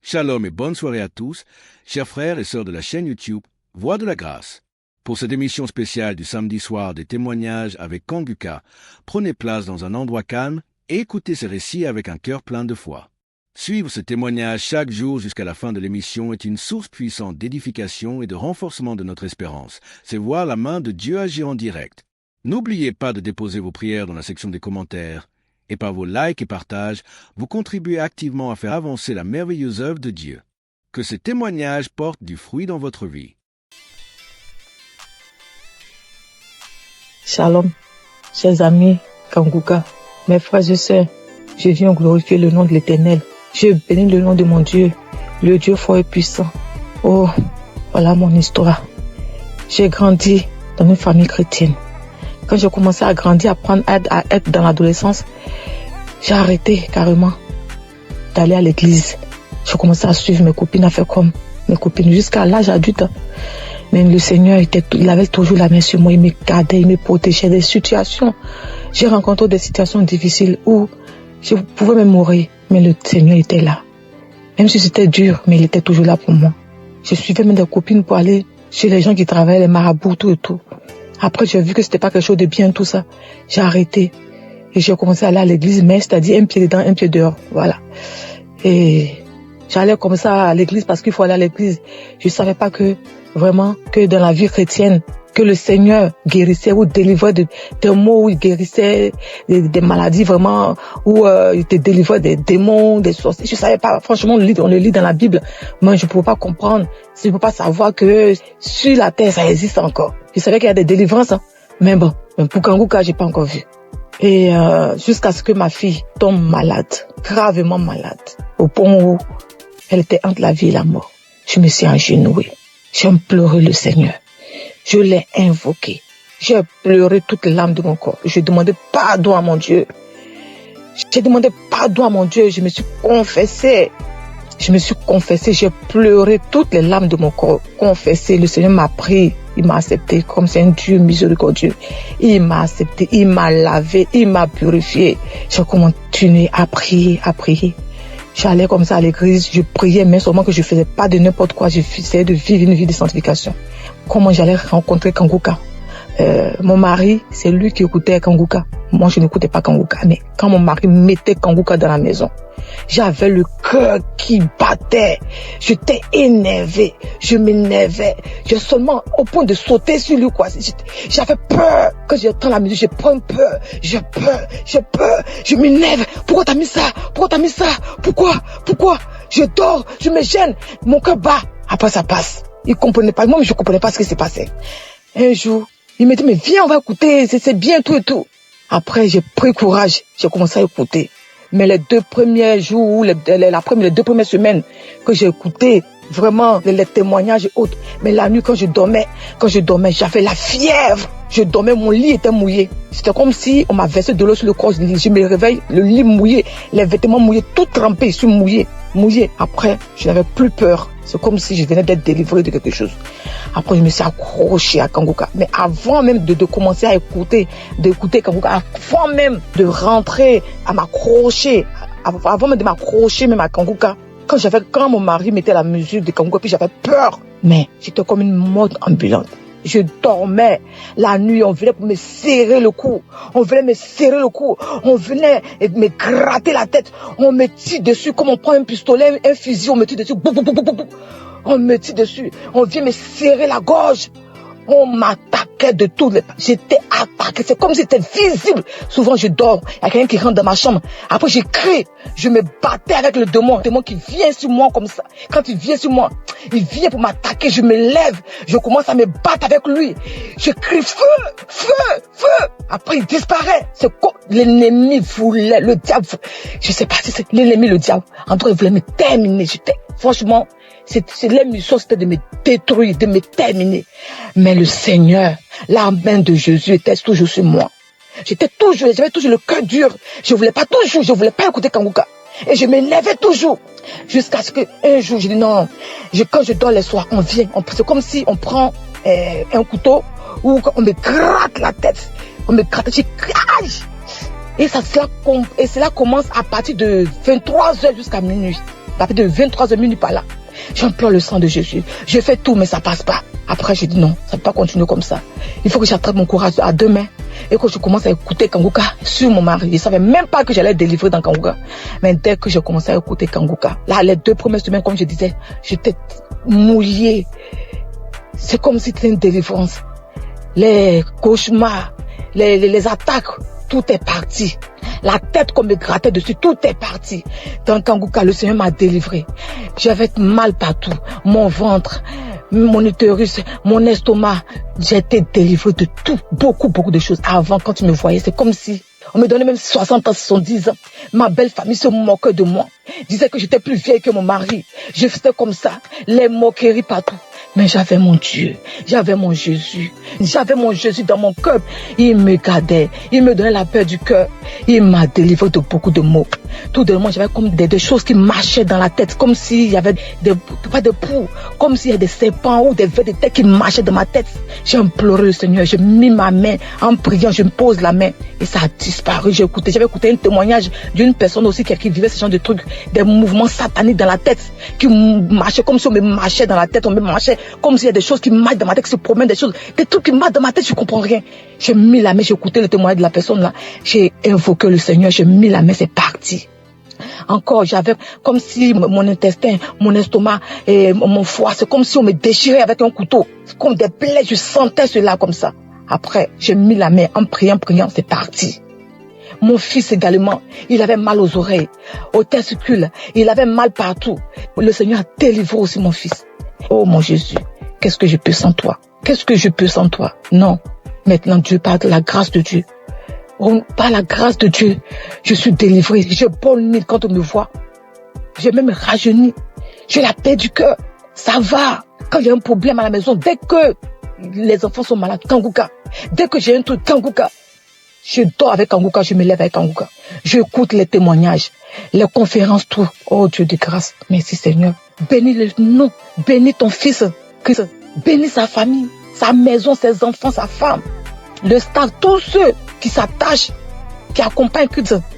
Shalom et bonne soirée à tous, chers frères et sœurs de la chaîne YouTube Voix de la Grâce. Pour cette émission spéciale du samedi soir des témoignages avec Kanguka, prenez place dans un endroit calme et écoutez ces récits avec un cœur plein de foi. Suivre ce témoignage chaque jour jusqu'à la fin de l'émission est une source puissante d'édification et de renforcement de notre espérance. C'est voir la main de Dieu agir en direct. N'oubliez pas de déposer vos prières dans la section des commentaires. Et par vos likes et partages, vous contribuez activement à faire avancer la merveilleuse œuvre de Dieu. Que ces témoignages portent du fruit dans votre vie. Shalom, chers amis, Kanguka, mes frères et sœurs, je viens glorifier le nom de l'Éternel. Je bénis le nom de mon Dieu, le Dieu fort et puissant. Oh, voilà mon histoire. J'ai grandi dans une famille chrétienne. Quand j'ai commencé à grandir, à être dans l'adolescence, j'ai arrêté carrément d'aller à l'église. J'ai commencé à suivre mes copines, à faire comme mes copines jusqu'à l'âge adulte. Mais le Seigneur, il avait toujours la main sur moi, il me gardait, il me protégeait des situations. J'ai rencontré des situations difficiles où je pouvais même mourir, mais le Seigneur était là. Même si c'était dur, mais il était toujours là pour moi. Je suivais même des copines pour aller chez les gens qui travaillaient, les marabouts, tout et tout. Après, j'ai vu que c'était pas quelque chose de bien, tout ça. J'ai arrêté. Et j'ai commencé à aller à l'église, mais c'est-à-dire un pied dedans, un pied dehors. Voilà. Et j'allais comme ça à l'église parce qu'il faut aller à l'église. Je savais pas que, vraiment, que dans la vie chrétienne, que le Seigneur guérissait ou délivrait des maux, où il guérissait des maladies vraiment, où il te délivrait des démons, des sorciers. Je savais pas, franchement, on le lit dans la Bible. Moi, je pouvais pas comprendre, je pouvais pas savoir que sur la terre, ça existe encore. Je savais qu'il y a des délivrances, hein. Mais bon, pour Kanguka, j'ai pas encore vu. Et jusqu'à ce que ma fille tombe malade, gravement malade, au point où elle était entre la vie et la mort. Je me suis agenouillée. J'ai pleuré le Seigneur. Je l'ai invoqué. J'ai pleuré toutes les larmes de mon corps. Je demandais pardon à mon Dieu. J'ai demandé pardon à mon Dieu. Je me suis confessée. J'ai pleuré toutes les larmes de mon corps. Confessé. Le Seigneur m'a pris. Il m'a accepté comme c'est un Dieu miséricordieux. Il m'a accepté. Il m'a lavé. Il m'a purifié. J'ai continué à prier. J'allais comme ça à l'église. Je priais, mais seulement que je faisais pas de n'importe quoi. J'essayais de vivre une vie de sanctification. Comment j'allais rencontrer Kanguka? Mon mari, c'est lui qui écoutait Kanguka. Moi, je n'écoutais pas Kanguka. Mais quand mon mari mettait Kanguka dans la maison, j'avais le cœur qui battait. J'étais énervé. Je m'énervais. J'ai seulement au point de sauter sur lui, quoi. J'avais peur. Quand j'entends la musique, je prends peur. J'ai peur. Je m'énerve. Pourquoi t'as mis ça? Pourquoi? Je dors. Je me gêne. Mon cœur bat. Après, ça passe. Il comprenait pas. Moi, je comprenais pas ce qui s'est passé. Un jour, il me dit, mais viens, on va écouter, c'est bien, tout et tout. Après, j'ai pris courage. J'ai commencé à écouter. Mais les 2 premiers jours, les 2 premières semaines que j'ai écouté, vraiment, les témoignages et autres. Mais la nuit, quand je dormais, j'avais la fièvre. Je dormais, mon lit était mouillé. C'était comme si on m'a versé de l'eau sur le corps. Je me réveille, le lit mouillé, les vêtements mouillés, tout trempé, je suis mouillé. Après, je n'avais plus peur. C'est comme si je venais d'être délivré de quelque chose. Après, je me suis accroché à Kanguka. Mais avant même de commencer à d'écouter Kanguka, avant même de rentrer à m'accrocher, avant même de m'accrocher même à Kanguka, quand mon mari mettait la musique de Kanguka, puis j'avais peur. Mais j'étais comme une morte ambulante. Je dormais. La nuit, on venait pour me serrer le cou. On venait me gratter la tête. On me tire dessus comme on prend un pistolet, un fusil, on me tire dessus. On me tire dessus. On vient me serrer la gorge. On m'attaquait de tous les... J'étais attaqué. C'est comme si c'était visible. Souvent, je dors. Il y a quelqu'un qui rentre dans ma chambre. Après, je crie. Je me battais avec le démon. Le démon qui vient sur moi comme ça. Quand il vient sur moi, il vient pour m'attaquer. Je me lève. Je commence à me battre avec lui. Je crie feu. Après, il disparaît. C'est comme l'ennemi voulait, le diable. Je sais pas si c'est l'ennemi, le diable. En tout cas, il voulait me terminer. Franchement, l'émission, c'était de me détruire, de me terminer. Mais le Seigneur, la main de Jésus était toujours sur moi. J'avais toujours le cœur dur. Je voulais pas écouter Kanguka. Et je m'élevais toujours. Jusqu'à ce qu'un jour, je dis non. Quand je dors les soirs, c'est comme si on prend un couteau où on me gratte la tête. Je crache. Et cela commence à partir de 23h jusqu'à minuit. à partir de 23h minuit par là. J'implore le sang de Jésus. Je fais tout, mais ça passe pas. Après, j'ai dit non, ça ne peut pas continuer comme ça. Il faut que j'attrape mon courage à deux mains et que je commence à écouter Kanguka sur mon mari. Je ne savais même pas que j'allais délivrer dans Kanguka. Mais dès que j'ai commencé à écouter Kanguka, là, les 2 premières semaines, comme je disais, j'étais mouillée. C'est comme si c'était une délivrance. Les cauchemars, les attaques, tout est parti. La tête qu'on me grattait dessus, tout est parti. Dans Kanguka, le Seigneur m'a délivré. J'avais mal partout. Mon ventre, mon utérus, mon estomac. J'ai été délivré de tout. Beaucoup de choses. Avant, quand tu me voyais, c'est comme si on me donnait même 60 ans, 70 ans. Ma belle famille se moquait de moi. Disait que j'étais plus vieille que mon mari. Je faisais comme ça. Les moqueries partout. Mais j'avais mon Dieu, j'avais mon Jésus dans mon cœur. Il me gardait, il me donnait la paix du cœur. Il m'a délivré de beaucoup de maux. Tout de même, j'avais comme des choses qui marchaient dans la tête, comme s'il y avait pas de poux, comme s'il y avait des serpents ou des vers de tête qui marchaient dans ma tête. J'ai imploré le Seigneur, j'ai mis ma main en priant, je me pose la main et ça a disparu. J'avais écouté un témoignage d'une personne aussi qui vivait ce genre de trucs, des mouvements sataniques dans la tête, qui marchaient comme si on me marchait dans la tête, on me marchait comme s'il y a des choses qui marchent dans ma tête, qui se promènent, des trucs qui marchent dans ma tête, je comprends rien. J'ai mis la main, j'ai écouté le témoignage de la personne là, j'ai invoqué le Seigneur, j'ai mis la main, c'est parti. Encore, j'avais comme si mon intestin, mon estomac et mon foie, c'est comme si on me déchirait avec un couteau. C'est comme des plaies, je sentais cela comme ça. Après, j'ai mis la main en priant, c'est parti. Mon fils également, il avait mal aux oreilles, aux testicules, il avait mal partout. Le Seigneur a délivré aussi mon fils. Oh mon Jésus, qu'est-ce que je peux sans toi? Qu'est-ce que je peux sans toi? Non, maintenant Dieu parle de la grâce de Dieu. Oh, par la grâce de Dieu, je suis délivré. Je bonne quand on me voit. J'ai même rajeuni. J'ai la paix du cœur. Ça va. Quand il y a un problème à la maison, dès que les enfants sont malades, Kanguka. Dès que j'ai un truc, Kanguka. Je dors avec Kanguka, je me lève avec Kanguka. J'écoute les témoignages, les conférences, tout. Oh Dieu de grâce. Merci Seigneur. Bénis le nom. Bénis ton fils. Bénis sa famille, sa maison, ses enfants, sa femme. Le staff, tous ceux qui s'attachent, qui accompagnent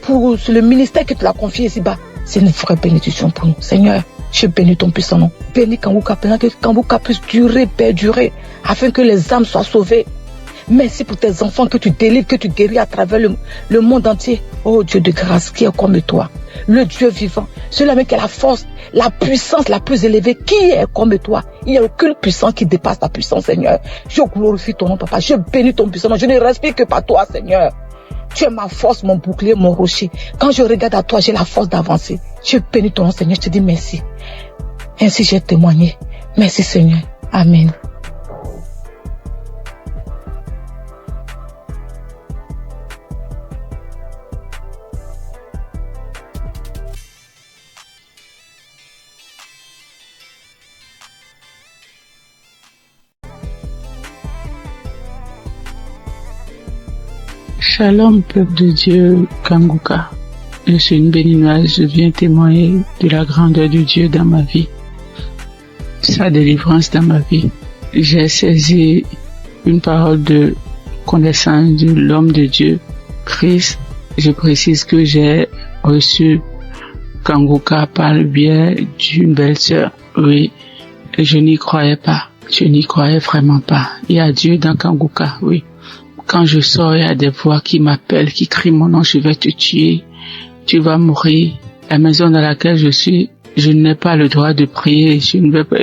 pour le ministère que tu l'as confié ici-bas. C'est une vraie bénédiction pour nous. Seigneur, je bénis ton puissant nom. Bénis Kanguka, que Kanguka puisse durer, perdurer, afin que les âmes soient sauvées. Merci pour tes enfants que tu délivres, que tu guéris à travers le monde entier. Oh Dieu de grâce, qui est comme toi, le Dieu vivant, celui-là qui a la force, la puissance la plus élevée, qui est comme toi. Il n'y a aucune puissance qui dépasse ta puissance, Seigneur. Je glorifie ton nom, Papa. Je bénis ton puissant nom. Je ne respire que par toi, Seigneur. Tu es ma force, mon bouclier, mon rocher. Quand je regarde à toi, j'ai la force d'avancer. Je bénis ton nom, Seigneur. Je te dis merci. Ainsi j'ai témoigné. Merci, Seigneur. Amen. Shalom, peuple de Dieu, Kanguka. Je suis une béninoise, je viens témoigner de la grandeur de Dieu dans ma vie, sa délivrance dans ma vie. J'ai saisi une parole de connaissance de l'homme de Dieu, Christ. Je précise que j'ai reçu Kanguka par le biais d'une belle-sœur. Oui, je n'y croyais pas. Je n'y croyais vraiment pas. Il y a Dieu dans Kanguka, oui. Quand je sors, il y a des voix qui m'appellent, qui crient mon nom, je vais te tuer, tu vas mourir. La maison dans laquelle je suis, je n'ai pas le droit de prier, je ne veux pas.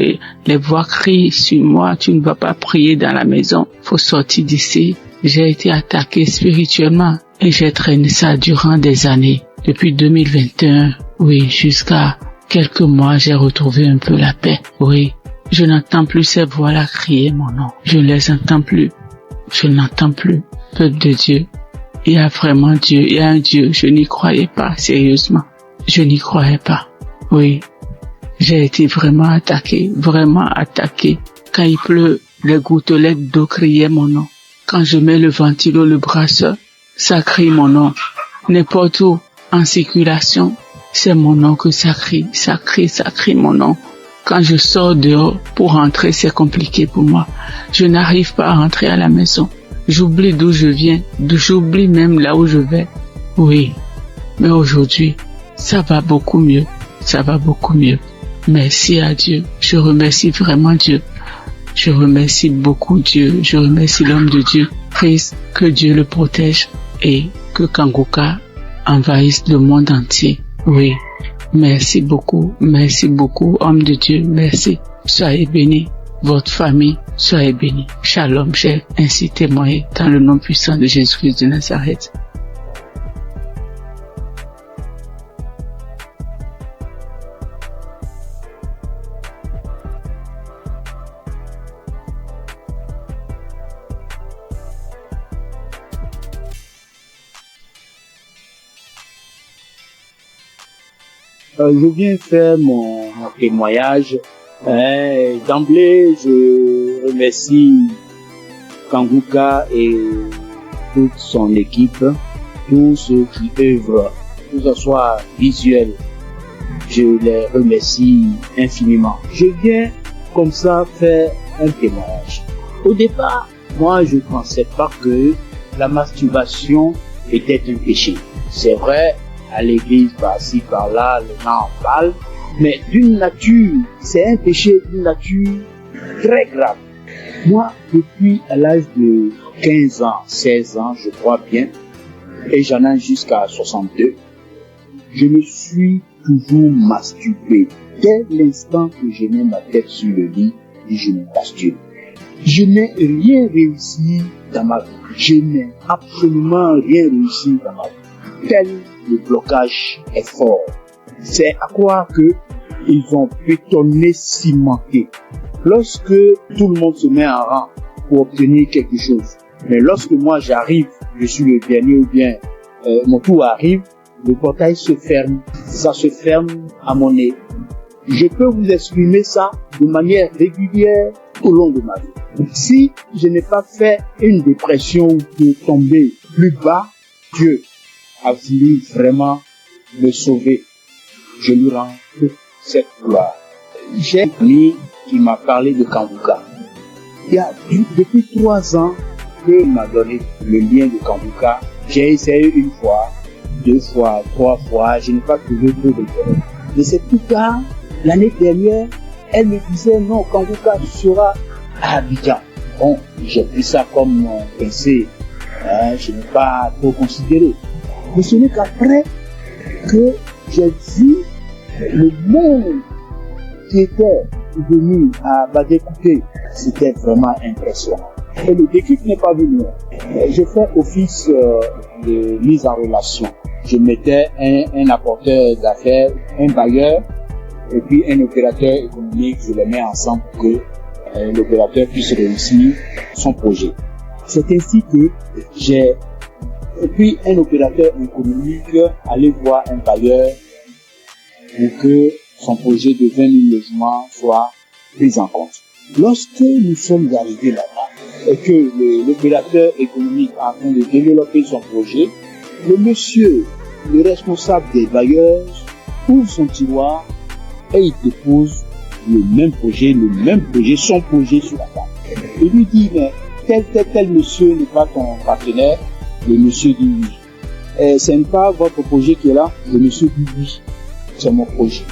Les voix crient sur moi, tu ne vas pas prier dans la maison, faut sortir d'ici. J'ai été attaqué spirituellement et j'ai traîné ça durant des années. Depuis 2021, oui, jusqu'à quelques mois, j'ai retrouvé un peu la paix. Oui, je n'entends plus ces voix-là crier mon nom, je ne les entends plus. Je n'entends plus. Peuple de Dieu, il y a vraiment Dieu, il y a un Dieu. Je n'y croyais pas, sérieusement. Je n'y croyais pas. Oui, j'ai été vraiment attaqué. Quand il pleut, les gouttelettes d'eau criaient mon nom. Quand je mets le ventilo, le brasseur, ça crie mon nom. N'importe où, en circulation, c'est mon nom que ça crie mon nom. Quand je sors dehors pour rentrer, c'est compliqué pour moi. Je n'arrive pas à rentrer à la maison. J'oublie d'où je viens, j'oublie même là où je vais. Oui, mais aujourd'hui, ça va beaucoup mieux. ça va beaucoup mieux. Merci à Dieu. Je remercie vraiment Dieu. Je remercie beaucoup Dieu. Je remercie l'homme de Dieu. Prie que Dieu le protège et que Kanguka envahisse le monde entier. Oui. Merci beaucoup, homme de Dieu, merci. Soyez bénis, votre famille, soyez bénis. Shalom, j'ai ainsi témoigné dans le nom puissant de Jésus-Christ de Nazareth. Je viens faire mon témoignage. D'emblée, je remercie Kanguka et toute son équipe, tous ceux qui œuvrent, que ce soit visuel. Je les remercie infiniment. Je viens comme ça faire un témoignage. Au départ, moi, je ne pensais pas que la masturbation était un péché. C'est vrai, à l'église, par-ci, par-là, les gens en parlent, mais d'une nature, c'est un péché d'une nature très grave. Moi, depuis à l'âge de 15 ans, 16 ans, je crois bien, et j'en ai jusqu'à 62, je me suis toujours masturbé. Dès l'instant que je mets ma tête sur le lit, je me masturbe. Je n'ai rien réussi dans ma vie. Je n'ai absolument rien réussi dans ma vie. Tel le blocage est fort. C'est à croire que ils ont bétonné, cimenté. Lorsque tout le monde se met en rang pour obtenir quelque chose, mais lorsque moi j'arrive, je suis le dernier ou bien mon tour arrive, le portail se ferme. Ça se ferme à mon nez. Je peux vous exprimer ça de manière régulière au long de ma vie. Si je n'ai pas fait une dépression ou de tomber plus bas, Dieu a voulu vraiment me sauver. Je lui rends toute cette gloire. J'ai un ami qui m'a parlé de Kanguka. Il y a depuis 3 ans qu'il m'a donné le lien de Kanguka. J'ai essayé une fois, 2 fois, 3 fois, je n'ai pas trouvé trop de temps. Mais c'est plus tard, l'année dernière, elle me disait non, Kanguka sera à Abidjan. Bon, j'ai pris ça comme mon pensée. Je n'ai pas trop considéré. Mais ce n'est qu'après que j'ai vu le monde qui était venu à Badékouté. C'était vraiment impressionnant. Et le déclic n'est pas venu. Je fais office de mise en relation. Je mettais un apporteur d'affaires, un bailleur, et puis un opérateur économique. Je les mets ensemble pour que l'opérateur puisse réussir son projet. C'est ainsi que j'ai, et puis un opérateur économique, aller voir un bailleur pour que son projet de 20 000 logements soit pris en compte. Lorsque nous sommes arrivés là-bas et que l'opérateur économique est en train de développer son projet, le monsieur, le responsable des bailleurs, ouvre son tiroir et il dépose le même projet, son projet sur la table. Il lui dit, mais tel monsieur n'est pas ton partenaire. Le monsieur dit oui. Ce n'est pas votre projet qui est là. Le monsieur dit oui. C'est mon projet.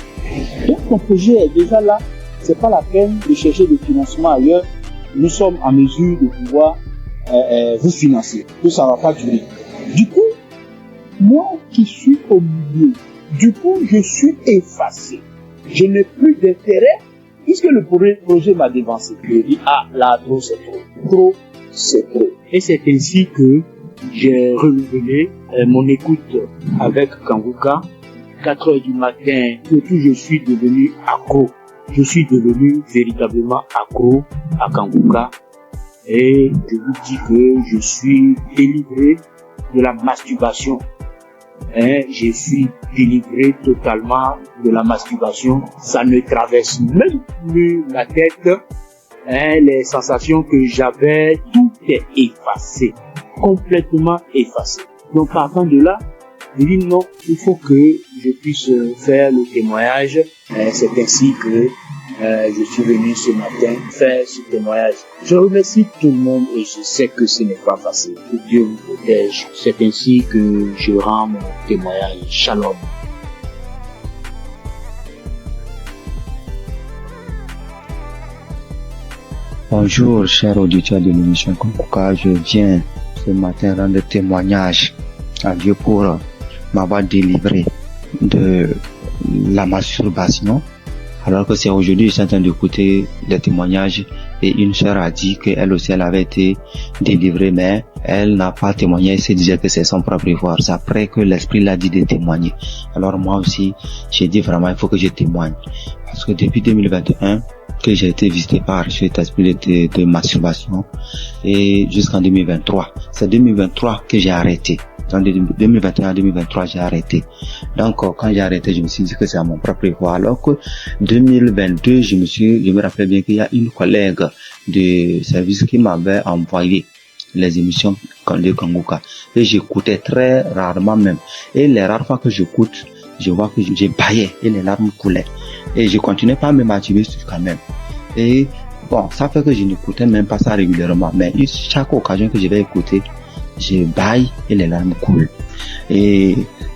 Donc ton projet est déjà là. C'est pas la peine de chercher des financements ailleurs. Nous sommes en mesure de pouvoir vous financer. Que ça va pas durer. Du coup, moi qui suis au milieu, je suis effacé. Je n'ai plus d'intérêt puisque le projet m'a dévancé. Je dis, ah, là, trop, c'est trop. Trop, c'est trop. Et c'est ainsi que j'ai renouvelé mon écoute avec Kanguka. 4 heures du matin, surtout je suis devenu accro. Je suis devenu véritablement accro à Kanguka. Et je vous dis que je suis délivré de la masturbation. Je suis délivré totalement de la masturbation. Ça ne traverse même plus ma tête. Les sensations que j'avais, tout est effacé. Complètement effacé. Donc partant de là, je dis non, il faut que je puisse faire le témoignage. C'est ainsi que je suis venu ce matin faire ce témoignage. Je remercie tout le monde et je sais que ce n'est pas facile. Que Dieu vous protège. C'est ainsi que je rends mon témoignage. Shalom. Bonjour, chers auditeurs de l'émission Kanguka. Je viens ce matin rendre témoignage à Dieu pour m'avoir délivré de la masturbation. Alors que c'est aujourd'hui, je suis en train d'écouter les témoignages et une sœur a dit qu'elle aussi elle avait été délivrée, mais elle n'a pas témoigné, elle se disait que c'est son propre pouvoir. C'est après que l'Esprit l'a dit de témoigner. Alors moi aussi, j'ai dit vraiment, il faut que je témoigne. Parce que depuis 2021, que j'ai été visité par cet esprit de masturbation et jusqu'en 2023. C'est 2023 que j'ai arrêté. En 2021 à 2023, j'ai arrêté. Donc, quand j'ai arrêté, je me suis dit que c'est à mon propre pouvoir. Alors que 2022, je me rappelle bien qu'il y a une collègue de service qui m'avait envoyé les émissions de Kanguka. Et j'écoutais très rarement même. Et les rares fois que j'écoute, je vois que j'ai baillé et les larmes coulaient. Et je continuais pas à me masturber quand même. Et bon, ça fait que je n'écoutais même pas ça régulièrement. Mais chaque occasion que je vais écouter, je baille et les larmes coulent. Et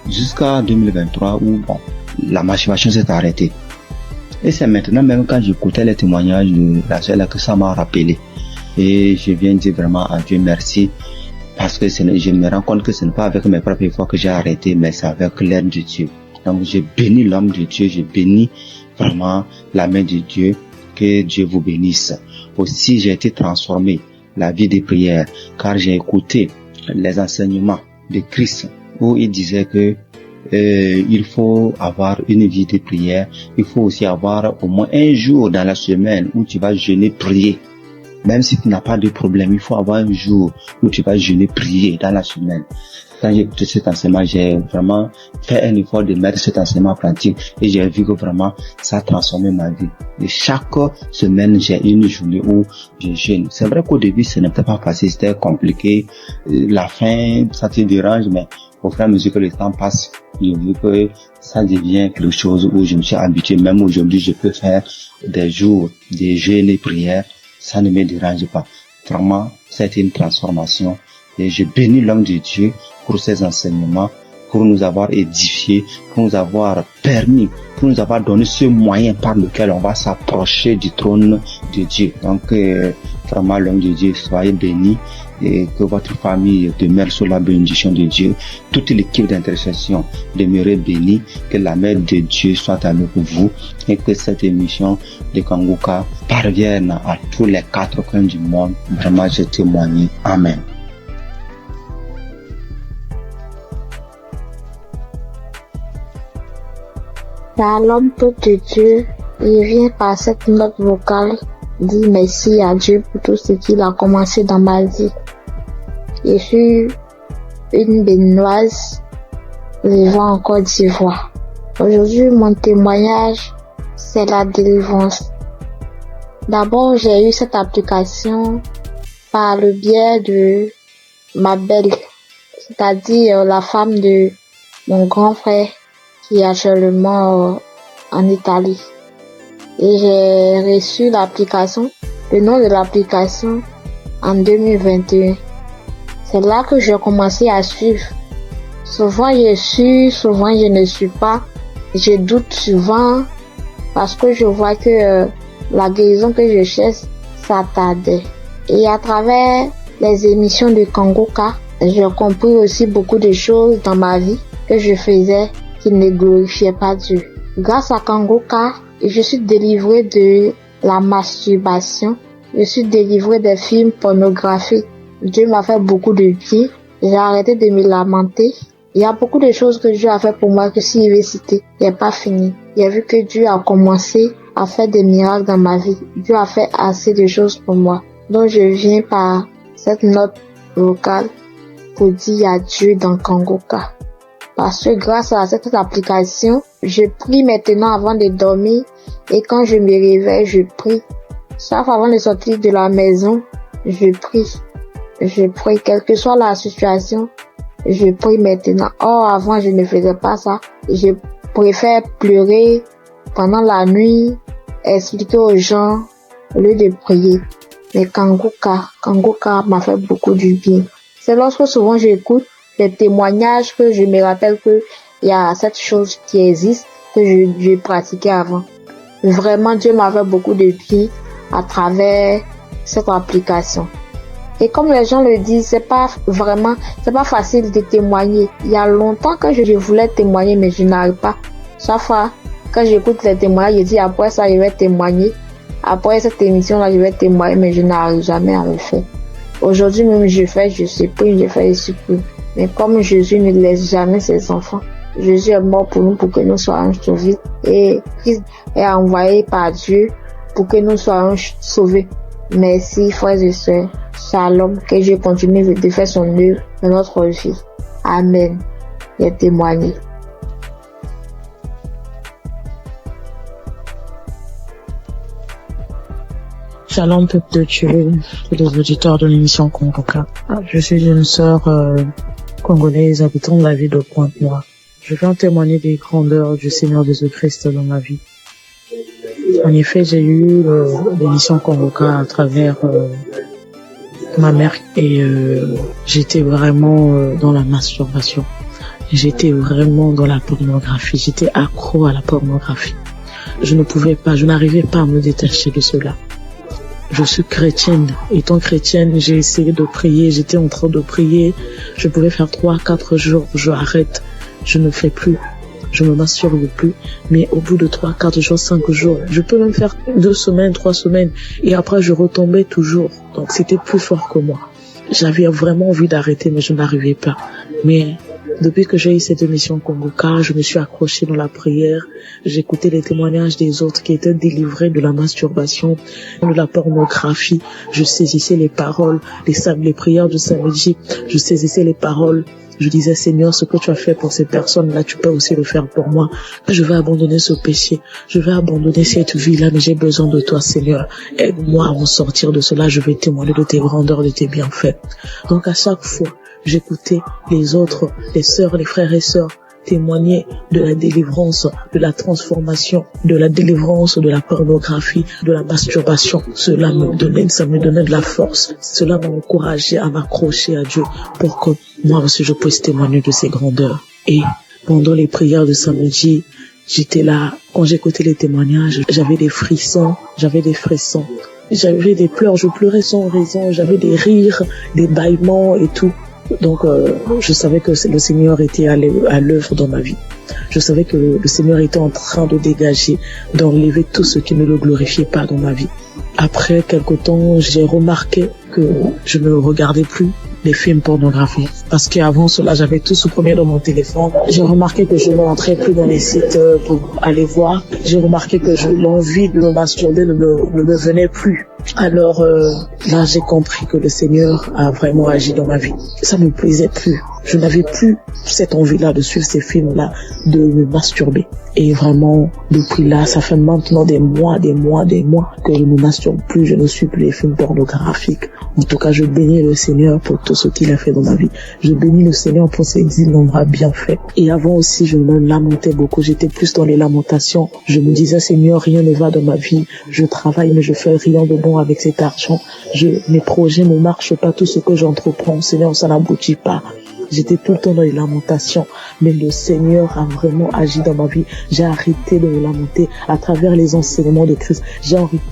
jusqu'à 2023 où bon, la masturbation s'est arrêtée. Et c'est maintenant même quand j'écoutais les témoignages de la sœur là que ça m'a rappelé. Et je viens dire vraiment à Dieu merci. Parce que je me rends compte que ce n'est pas avec mes propres efforts que j'ai arrêté, mais c'est avec l'aide de Dieu. Donc je bénis l'homme de Dieu, je bénis vraiment la main de Dieu. Que Dieu vous bénisse. Aussi, j'ai été transformé la vie des prières, car j'ai écouté les enseignements de Christ où il disait que il faut avoir une vie de prière. Il faut aussi avoir au moins un jour dans la semaine où tu vas jeûner, prier. Même si tu n'as pas de problème, il faut avoir un jour où tu vas jeûner, prier dans la semaine. Quand j'ai écouté cet enseignement, j'ai vraiment fait un effort de mettre cet enseignement en pratique et j'ai vu que vraiment ça a transformé ma vie. Et chaque semaine, j'ai une journée où je jeûne. C'est vrai qu'au début, ce n'était pas facile, c'était compliqué. La faim, ça te dérange, mais au fur et à mesure que le temps passe, j'ai vu que ça devient quelque chose où je me suis habitué. Même aujourd'hui, je peux faire des jours de jeûne et prière. Ça ne me dérange pas. Vraiment, c'est une transformation. Et je bénis l'homme de Dieu pour ses enseignements, pour nous avoir édifiés, pour nous avoir permis, pour nous avoir donné ce moyen par lequel on va s'approcher du trône de Dieu. Donc, vraiment, l'homme de Dieu, soyez bénis et que votre famille demeure sous la bénédiction de Dieu. Toute l'équipe d'intercession demeure bénie, que la main de Dieu soit avec vous et que cette émission de Kanguka parvienne à tous les 4 coins du monde. Vraiment, je témoigne. Amen. L'homme de Dieu, il vient par cette note vocale dire merci à Dieu pour tout ce qu'il a commencé dans ma vie. Je suis une béninoise vivant en Côte d'Ivoire. Aujourd'hui, mon témoignage, c'est la délivrance. D'abord, j'ai eu cette application par le biais de ma belle, c'est-à-dire la femme de mon grand frère qui est actuellement en Italie. Et j'ai reçu l'application, le nom de l'application en 2021. C'est là que j'ai commencé à suivre. Souvent je suis, souvent je ne suis pas. Je doute souvent parce que je vois que la guérison que je cherche, ça tardait. Et à travers les émissions de Kanguka, j'ai compris aussi beaucoup de choses dans ma vie que je faisais qui ne glorifiaient pas Dieu. Grâce à Kanguka, je suis délivrée de la masturbation. Je suis délivrée des films pornographiques. Dieu m'a fait beaucoup de bien. J'ai arrêté de me lamenter. Il y a beaucoup de choses que Dieu a fait pour moi que s'il veut citer, il n'est pas fini. J'ai vu que Dieu a commencé à faire des miracles dans ma vie. Dieu a fait assez de choses pour moi. Donc je viens par cette note vocale pour dire adieu dans Kanguka. Parce que grâce à cette application, je prie maintenant avant de dormir et quand je me réveille, je prie. Sauf avant de sortir de la maison, je prie. Je prie, quelle que soit la situation, je prie maintenant. Or, avant, je ne faisais pas ça. Je préfère pleurer pendant la nuit, expliquer aux gens au lieu de prier. Mais Kanguka m'a fait beaucoup du bien. C'est lorsque souvent j'écoute les témoignages que je me rappelle que il y a cette chose qui existe que je pratiquais avant. Vraiment, Dieu m'a fait beaucoup de bien à travers cette application. Et comme les gens le disent, c'est pas facile de témoigner. Il y a longtemps que je voulais témoigner, mais je n'arrive pas. Chaque fois, quand j'écoute les témoignages, je dis après ça, je vais témoigner. Après cette émission-là, je vais témoigner, mais je n'arrive jamais à le faire. Aujourd'hui même, je supprime. Mais comme Jésus ne laisse jamais ses enfants, Jésus est mort pour nous, pour que nous soyons sauvés. Et Christ est envoyé par Dieu pour que nous soyons sauvés. Merci, frères et sœurs. Shalom, que Dieu continue de faire son œuvre dans notre vie. Amen. Et témoigner. Shalom, peuple de Dieu, tous les auditeurs de l'émission Congoka. Je suis une sœur congolaise habitant la ville de Pointe-Noire. Je viens témoigner des grandeurs du Seigneur Jésus-Christ dans ma vie. En effet, j'ai eu l'émission Congoka à travers ma mère et j'étais vraiment dans la masturbation. J'étais vraiment dans la pornographie. J'étais accro à la pornographie. Je n'arrivais pas à me détacher de cela. Je suis chrétienne. Étant chrétienne, j'ai essayé de prier. J'étais en train de prier. Je pouvais faire 3-4 jours. Je arrête. Je ne fais plus. Je me masturbe plus. Mais au bout de 3-4 jours, 5 jours, je peux même faire 2 semaines, 3 semaines. Et après, je retombais toujours. Donc, c'était plus fort que moi. J'avais vraiment envie d'arrêter, mais je n'arrivais pas. Mais depuis que j'ai eu cette émission Congoka, je me suis accrochée dans la prière. J'écoutais les témoignages des autres qui étaient délivrés de la masturbation, de la pornographie. Je saisissais les paroles, les prières du samedi. Je saisissais les paroles. Je disais, Seigneur, ce que tu as fait pour ces personnes-là, tu peux aussi le faire pour moi. Je vais abandonner ce péché. Je vais abandonner cette vie-là, mais j'ai besoin de toi, Seigneur. Aide-moi à m'en sortir de cela. Je vais témoigner de tes grandeurs, de tes bienfaits. Donc, à chaque fois, j'écoutais les autres, les sœurs, les frères et sœurs, témoigner de la délivrance, de la transformation, de la délivrance de la pornographie, de la masturbation. Cela me donnait de la force. Cela m'a encouragé à m'accrocher à Dieu pour que moi aussi je puisse témoigner de ses grandeurs. Et pendant les prières de samedi, j'étais là, quand j'écoutais les témoignages, j'avais des frissons. J'avais des pleurs, je pleurais sans raison, j'avais des rires, des bâillements et tout. Donc, je savais que le Seigneur était à l'œuvre dans ma vie. Je savais que le Seigneur était en train de dégager, d'enlever tout ce qui ne le glorifiait pas dans ma vie. Après quelque temps, j'ai remarqué que je ne regardais plus les films pornographiques. Parce qu'avant cela, j'avais tout supprimé dans mon téléphone. J'ai remarqué que je ne rentrais plus dans les sites pour aller voir. J'ai remarqué que l'envie de me masturber ne me venait plus. Alors là, j'ai compris que le Seigneur a vraiment agi dans ma vie. Ça ne me plaisait plus. Je n'avais plus cette envie-là de suivre ces films-là, de me masturber. Et vraiment, depuis là, ça fait maintenant des mois que je ne masturbe plus, je ne suis plus les films pornographiques. En tout cas, je bénis le Seigneur pour tout ce qu'il a fait dans ma vie. Je bénis le Seigneur pour ses innombrables bienfaits. Et avant aussi, je me lamentais beaucoup. J'étais plus dans les lamentations. Je me disais, Seigneur, rien ne va dans ma vie. Je travaille, mais je fais rien de bon avec cet argent. Mes projets ne marchent pas. Tout ce que j'entreprends, Seigneur, ça n'aboutit pas. J'étais tout le temps dans les lamentations, mais le Seigneur a vraiment agi dans ma vie. J'ai arrêté de me lamenter à travers les enseignements de Christ.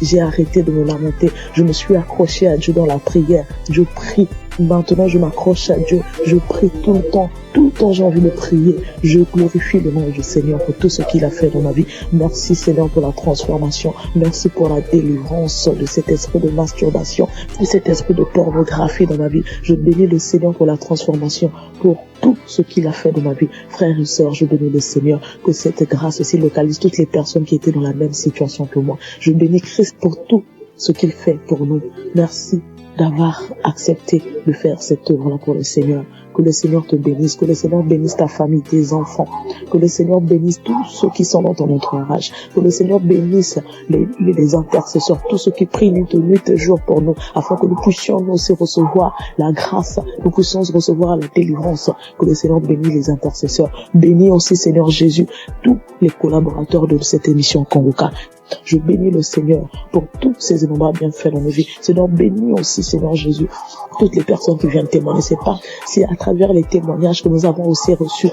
J'ai arrêté de me lamenter. Je me suis accroché à Dieu dans la prière. Je prie. Maintenant, je m'accroche à Dieu. Je prie tout le temps. Tout le temps, j'ai envie de prier. Je glorifie le nom du Seigneur pour tout ce qu'il a fait dans ma vie. Merci, Seigneur, pour la transformation. Merci pour la délivrance de cet esprit de masturbation, de cet esprit de pornographie dans ma vie. Je bénis le Seigneur pour la transformation, pour tout ce qu'il a fait dans ma vie. Frères et sœurs, je bénis le Seigneur, que cette grâce aussi localise toutes les personnes qui étaient dans la même situation que moi. Je bénis Christ pour tout ce qu'il fait pour nous. Merci d'avoir accepté de faire cette œuvre-là pour le Seigneur. Que le Seigneur te bénisse, que le Seigneur bénisse ta famille, tes enfants, que le Seigneur bénisse tous ceux qui sont dans ton entourage, que le Seigneur bénisse les intercesseurs, tous ceux qui prient nuit et jour pour nous, afin que nous puissions nous aussi recevoir la grâce, nous puissions recevoir la délivrance, que le Seigneur bénisse les intercesseurs. Bénis aussi, Seigneur Jésus, tous les collaborateurs de cette émission Congoka, Je bénis le Seigneur pour tous ces innombrables bienfaits dans nos vies. Seigneur, bénis aussi, Seigneur Jésus, toutes les personnes qui viennent témoigner. C'est à travers les témoignages que nous avons aussi reçu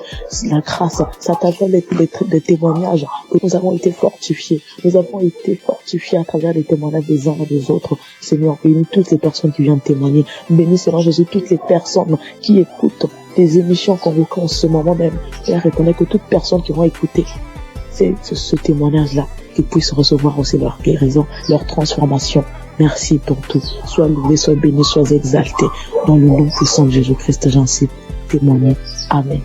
la grâce. C'est à travers les témoignages que nous avons été fortifiés. Nous avons été fortifiés à travers les témoignages des uns et des autres. Seigneur, bénis toutes les personnes qui viennent témoigner. Bénis, Seigneur Jésus, toutes les personnes qui écoutent des émissions convoquées en ce moment même. Père, reconnais que toutes personnes qui vont écouter ce témoignage-là, qu'ils puissent recevoir aussi leur guérison, leur transformation. Merci pour tout. Sois loué, sois béni, sois exalté. Dans le nom puissant de Jésus-Christ, j'en sais témoigner. Amen.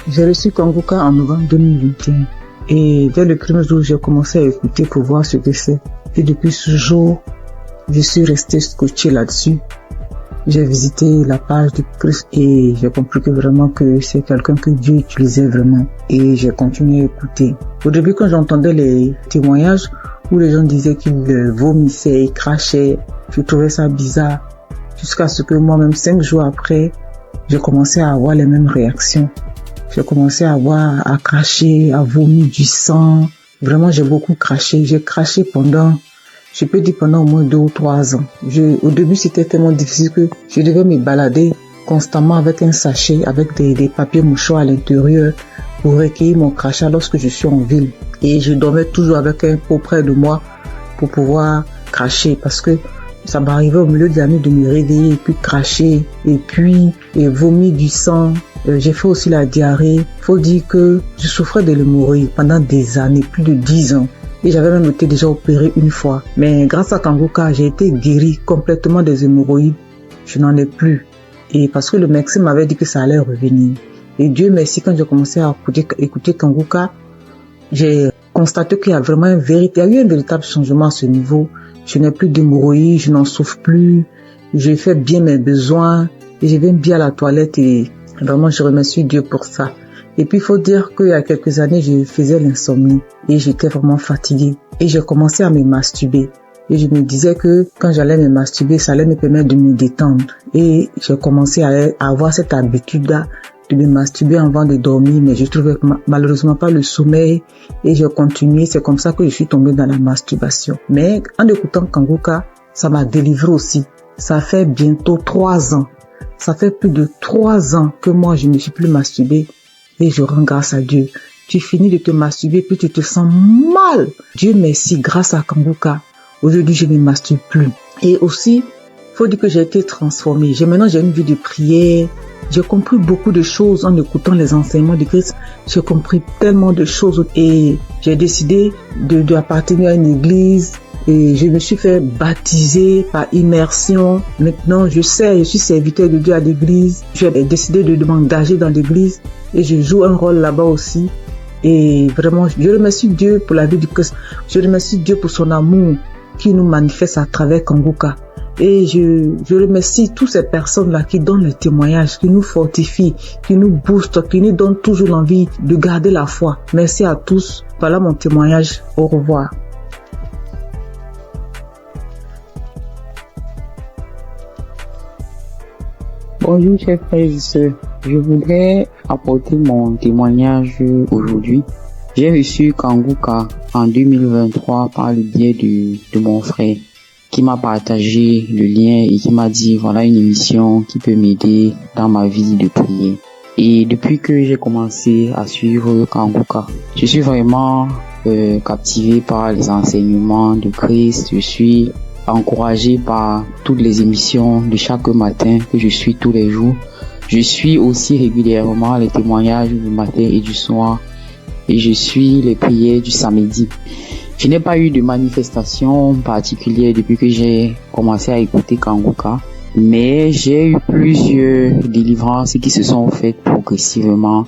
J'ai reçu Kanguka en novembre 2021 et dès le premier jour, j'ai commencé à écouter pour voir ce que c'est. Et depuis ce jour, je suis resté scotché là-dessus. J'ai visité la page du Christ et j'ai compris que vraiment que c'est quelqu'un que Dieu utilisait vraiment. Et j'ai continué à écouter. Au début, quand j'entendais les témoignages où les gens disaient qu'ils vomissaient, ils crachaient, je trouvais ça bizarre. Jusqu'à ce que moi-même, 5 jours après, j'ai commencé à avoir les mêmes réactions. J'ai commencé à cracher, à vomir du sang. Vraiment, j'ai beaucoup craché. J'ai craché pendant au moins 2 ou 3 ans. Au début, c'était tellement difficile que je devais me balader constamment avec un sachet, avec des papiers mouchoirs à l'intérieur pour recueillir mon crachat lorsque je suis en ville. Et je dormais toujours avec un pot près de moi pour pouvoir cracher parce que ça m'arrivait au milieu de la nuit de me réveiller et puis cracher et vomir du sang. J'ai fait aussi la diarrhée. Faut dire que je souffrais de l'hémorroïde pendant des années, plus de 10 ans. Et j'avais même été déjà opéré une fois. Mais grâce à Kanguka, j'ai été guéri complètement des hémorroïdes. Je n'en ai plus. Et parce que le médecin m'avait dit que ça allait revenir. Et Dieu merci, quand j'ai commencé à écouter Kanguka, j'ai constaté qu'il y a vraiment il y a eu un véritable changement à ce niveau. Je n'ai plus d'hémorroïdes, je n'en souffre plus. Je fais bien mes besoins. Et je vais bien à la toilette et vraiment je remercie Dieu pour ça. Et puis, il faut dire qu'il y a quelques années, je faisais l'insomnie et j'étais vraiment fatiguée. Et j'ai commencé à me masturber. Et je me disais que quand j'allais me masturber, ça allait me permettre de me détendre. Et j'ai commencé à avoir cette habitude-là de me masturber avant de dormir, mais je trouvais malheureusement pas le sommeil. Et j'ai continué. C'est comme ça que je suis tombée dans la masturbation. Mais en écoutant Kanguka, ça m'a délivré aussi. Ça fait bientôt 3 ans. Ça fait plus de 3 ans que moi, je ne me suis plus masturbée. Et je rends grâce à Dieu. Tu finis de te masturber, puis tu te sens mal. Dieu merci, grâce à Kanguka. Aujourd'hui, je ne me masturbe plus. Et aussi, faut dire que j'ai été transformée. Maintenant, j'ai une vie de prière. J'ai compris beaucoup de choses en écoutant les enseignements de Christ. J'ai compris tellement de choses. Et j'ai décidé d'appartenir à une église. Et je me suis fait baptiser par immersion. Maintenant, je suis serviteur de Dieu à l'église. J'ai décidé de m'engager dans l'église. Et je joue un rôle là-bas aussi. Et vraiment, je remercie Dieu pour la vie du Christ. Je remercie Dieu pour son amour qui nous manifeste à travers Kanguka. Et je remercie toutes ces personnes-là qui donnent le témoignage, qui nous fortifient, qui nous boostent, qui nous donnent toujours l'envie de garder la foi. Merci à tous. Voilà mon témoignage. Au revoir. Bonjour chers frères et sœurs, je voudrais apporter mon témoignage aujourd'hui. J'ai reçu Kanguka en 2023 par le biais de mon frère qui m'a partagé le lien et qui m'a dit voilà une émission qui peut m'aider dans ma vie de prière. Et depuis que j'ai commencé à suivre Kanguka, je suis vraiment captivé par les enseignements de Christ. Je suis encouragé par toutes les émissions de chaque matin que je suis tous les jours. Je suis aussi régulièrement les témoignages du matin et du soir et je suis les prières du samedi. Je n'ai pas eu de manifestation particulière depuis que j'ai commencé à écouter Kanguka, mais j'ai eu plusieurs délivrances qui se sont faites progressivement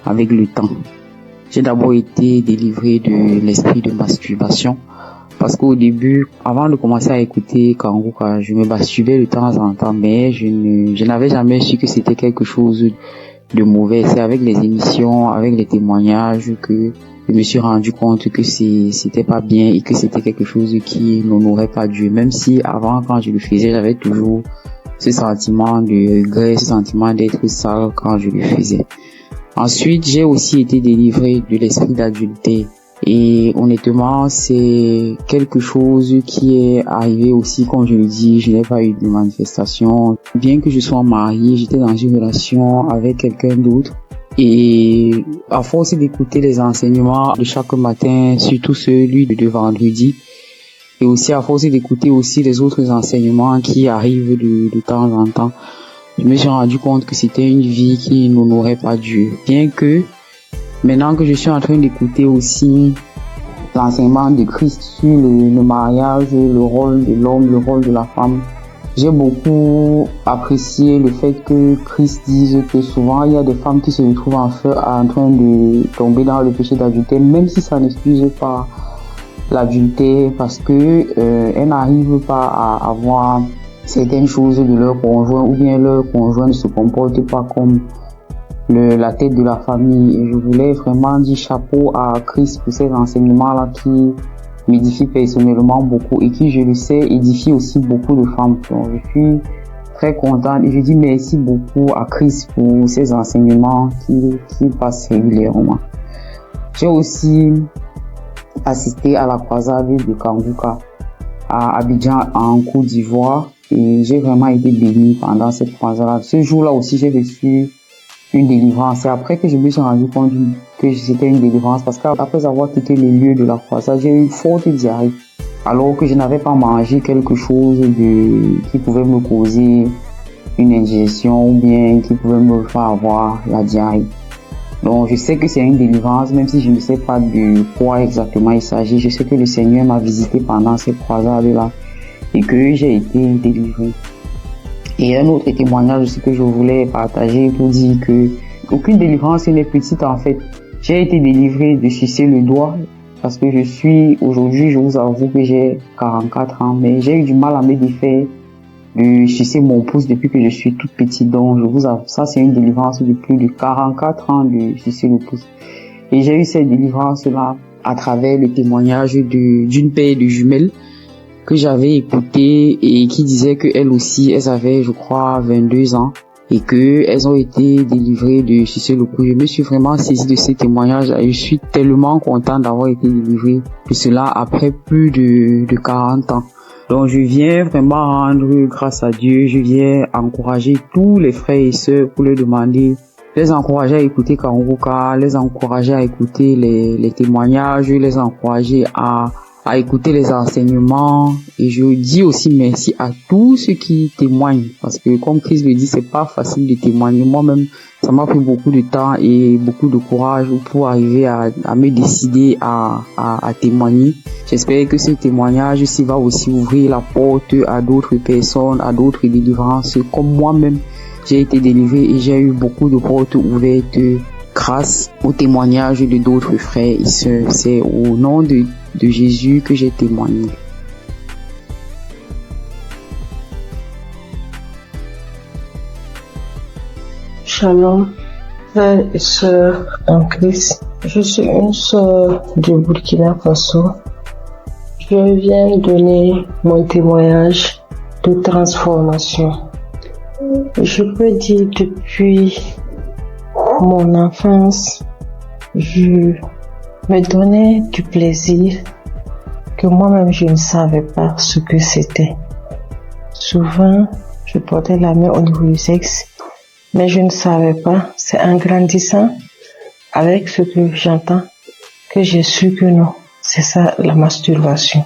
avec le temps. J'ai d'abord été délivré de l'esprit de masturbation. Parce qu'au début, avant de commencer à écouter Kanguka, je me masturbais de temps en temps, mais je n'avais jamais su que c'était quelque chose de mauvais. C'est avec les émissions, avec les témoignages que je me suis rendu compte que c'était pas bien et que c'était quelque chose qui n'honorait pas Dieu. Même si avant, quand je le faisais, j'avais toujours ce sentiment de regret, ce sentiment d'être sale quand je le faisais. Ensuite, j'ai aussi été délivré de l'esprit d'adultère. Et honnêtement, c'est quelque chose qui est arrivé aussi, comme je le dis, je n'ai pas eu de manifestation. Bien que je sois mariée, j'étais dans une relation avec quelqu'un d'autre. Et à force d'écouter les enseignements de chaque matin, surtout celui de vendredi, et aussi à force d'écouter aussi les autres enseignements qui arrivent de temps en temps, je me suis rendu compte que c'était une vie qui n'honorait pas Dieu. Bien que, maintenant que je suis en train d'écouter aussi l'enseignement de Christ sur le mariage, le rôle de l'homme, le rôle de la femme, j'ai beaucoup apprécié le fait que Christ dise que souvent il y a des femmes qui se retrouvent en train de tomber dans le péché d'adultère, même si ça n'excuse pas l'adultère, parce que elles n'arrivent pas à avoir certaines choses de leur conjoint, ou bien leur conjoint ne se comporte pas comme la tête de la famille. Et je voulais vraiment dire chapeau à Christ pour ces enseignements-là qui m'édifient personnellement beaucoup et qui, je le sais, édifient aussi beaucoup de femmes. Donc, je suis très contente et je dis merci beaucoup à Christ pour ces enseignements qui passent régulièrement. J'ai aussi assisté à la croisade de Kanguka à Abidjan en Côte d'Ivoire et j'ai vraiment été bénie pendant cette croisade. Ce jour-là aussi, j'ai reçu une délivrance. C'est après que je me suis rendu compte que c'était une délivrance, parce qu'après avoir quitté le lieu de la croisade, j'ai eu une forte diarrhée, alors que je n'avais pas mangé quelque chose qui pouvait me causer une indigestion ou bien qui pouvait me faire avoir la diarrhée. Donc je sais que c'est une délivrance, même si je ne sais pas de quoi exactement il s'agit. Je sais que le Seigneur m'a visité pendant cette croisade-là et que j'ai été délivré. Et un autre témoignage aussi que je voulais partager pour dire que aucune délivrance n'est petite en fait. J'ai été délivré de sucer le doigt parce que aujourd'hui, je vous avoue que j'ai 44 ans, mais j'ai eu du mal à me défaire de sucer mon pouce depuis que je suis toute petite. Donc, je vous avoue, ça c'est une délivrance de plus de 44 ans de sucer le pouce. Et j'ai eu cette délivrance-là à travers le témoignage d'une paire de jumelles que j'avais écouté et qui disait que elles aussi, elles avaient, je crois, 22 ans et que elles ont été délivrées de sucer le pouce. Je me suis vraiment saisie de ces témoignages et je suis tellement content d'avoir été délivrée de cela après plus de 40 ans. Donc je viens vraiment rendre grâce à Dieu, je viens encourager tous les frères et sœurs pour leur demander, les encourager à écouter Kanguka, les encourager à écouter les témoignages, les encourager à écouter les enseignements. Et je dis aussi merci à tous ceux qui témoignent, parce que comme Christ le dit, c'est pas facile de témoigner. Moi-même, ça m'a pris beaucoup de temps et beaucoup de courage pour arriver à me décider à témoigner. J'espère que ce témoignage aussi va aussi ouvrir la porte à d'autres personnes, à d'autres délivrances. Comme moi-même, j'ai été délivré et j'ai eu beaucoup de portes ouvertes grâce au témoignage de d'autres frères et sœurs. C'est au nom de Jésus que j'ai témoigné. Shalom, frères et sœurs en Christ. Je suis une sœur du Burkina Faso. Je viens donner mon témoignage de transformation. Je peux dire depuis mon enfance, je me donnais du plaisir que moi-même je ne savais pas ce que c'était. Souvent, je portais la main au niveau du sexe, mais je ne savais pas. C'est en grandissant avec ce que j'entends que j'ai su que non, c'est ça la masturbation.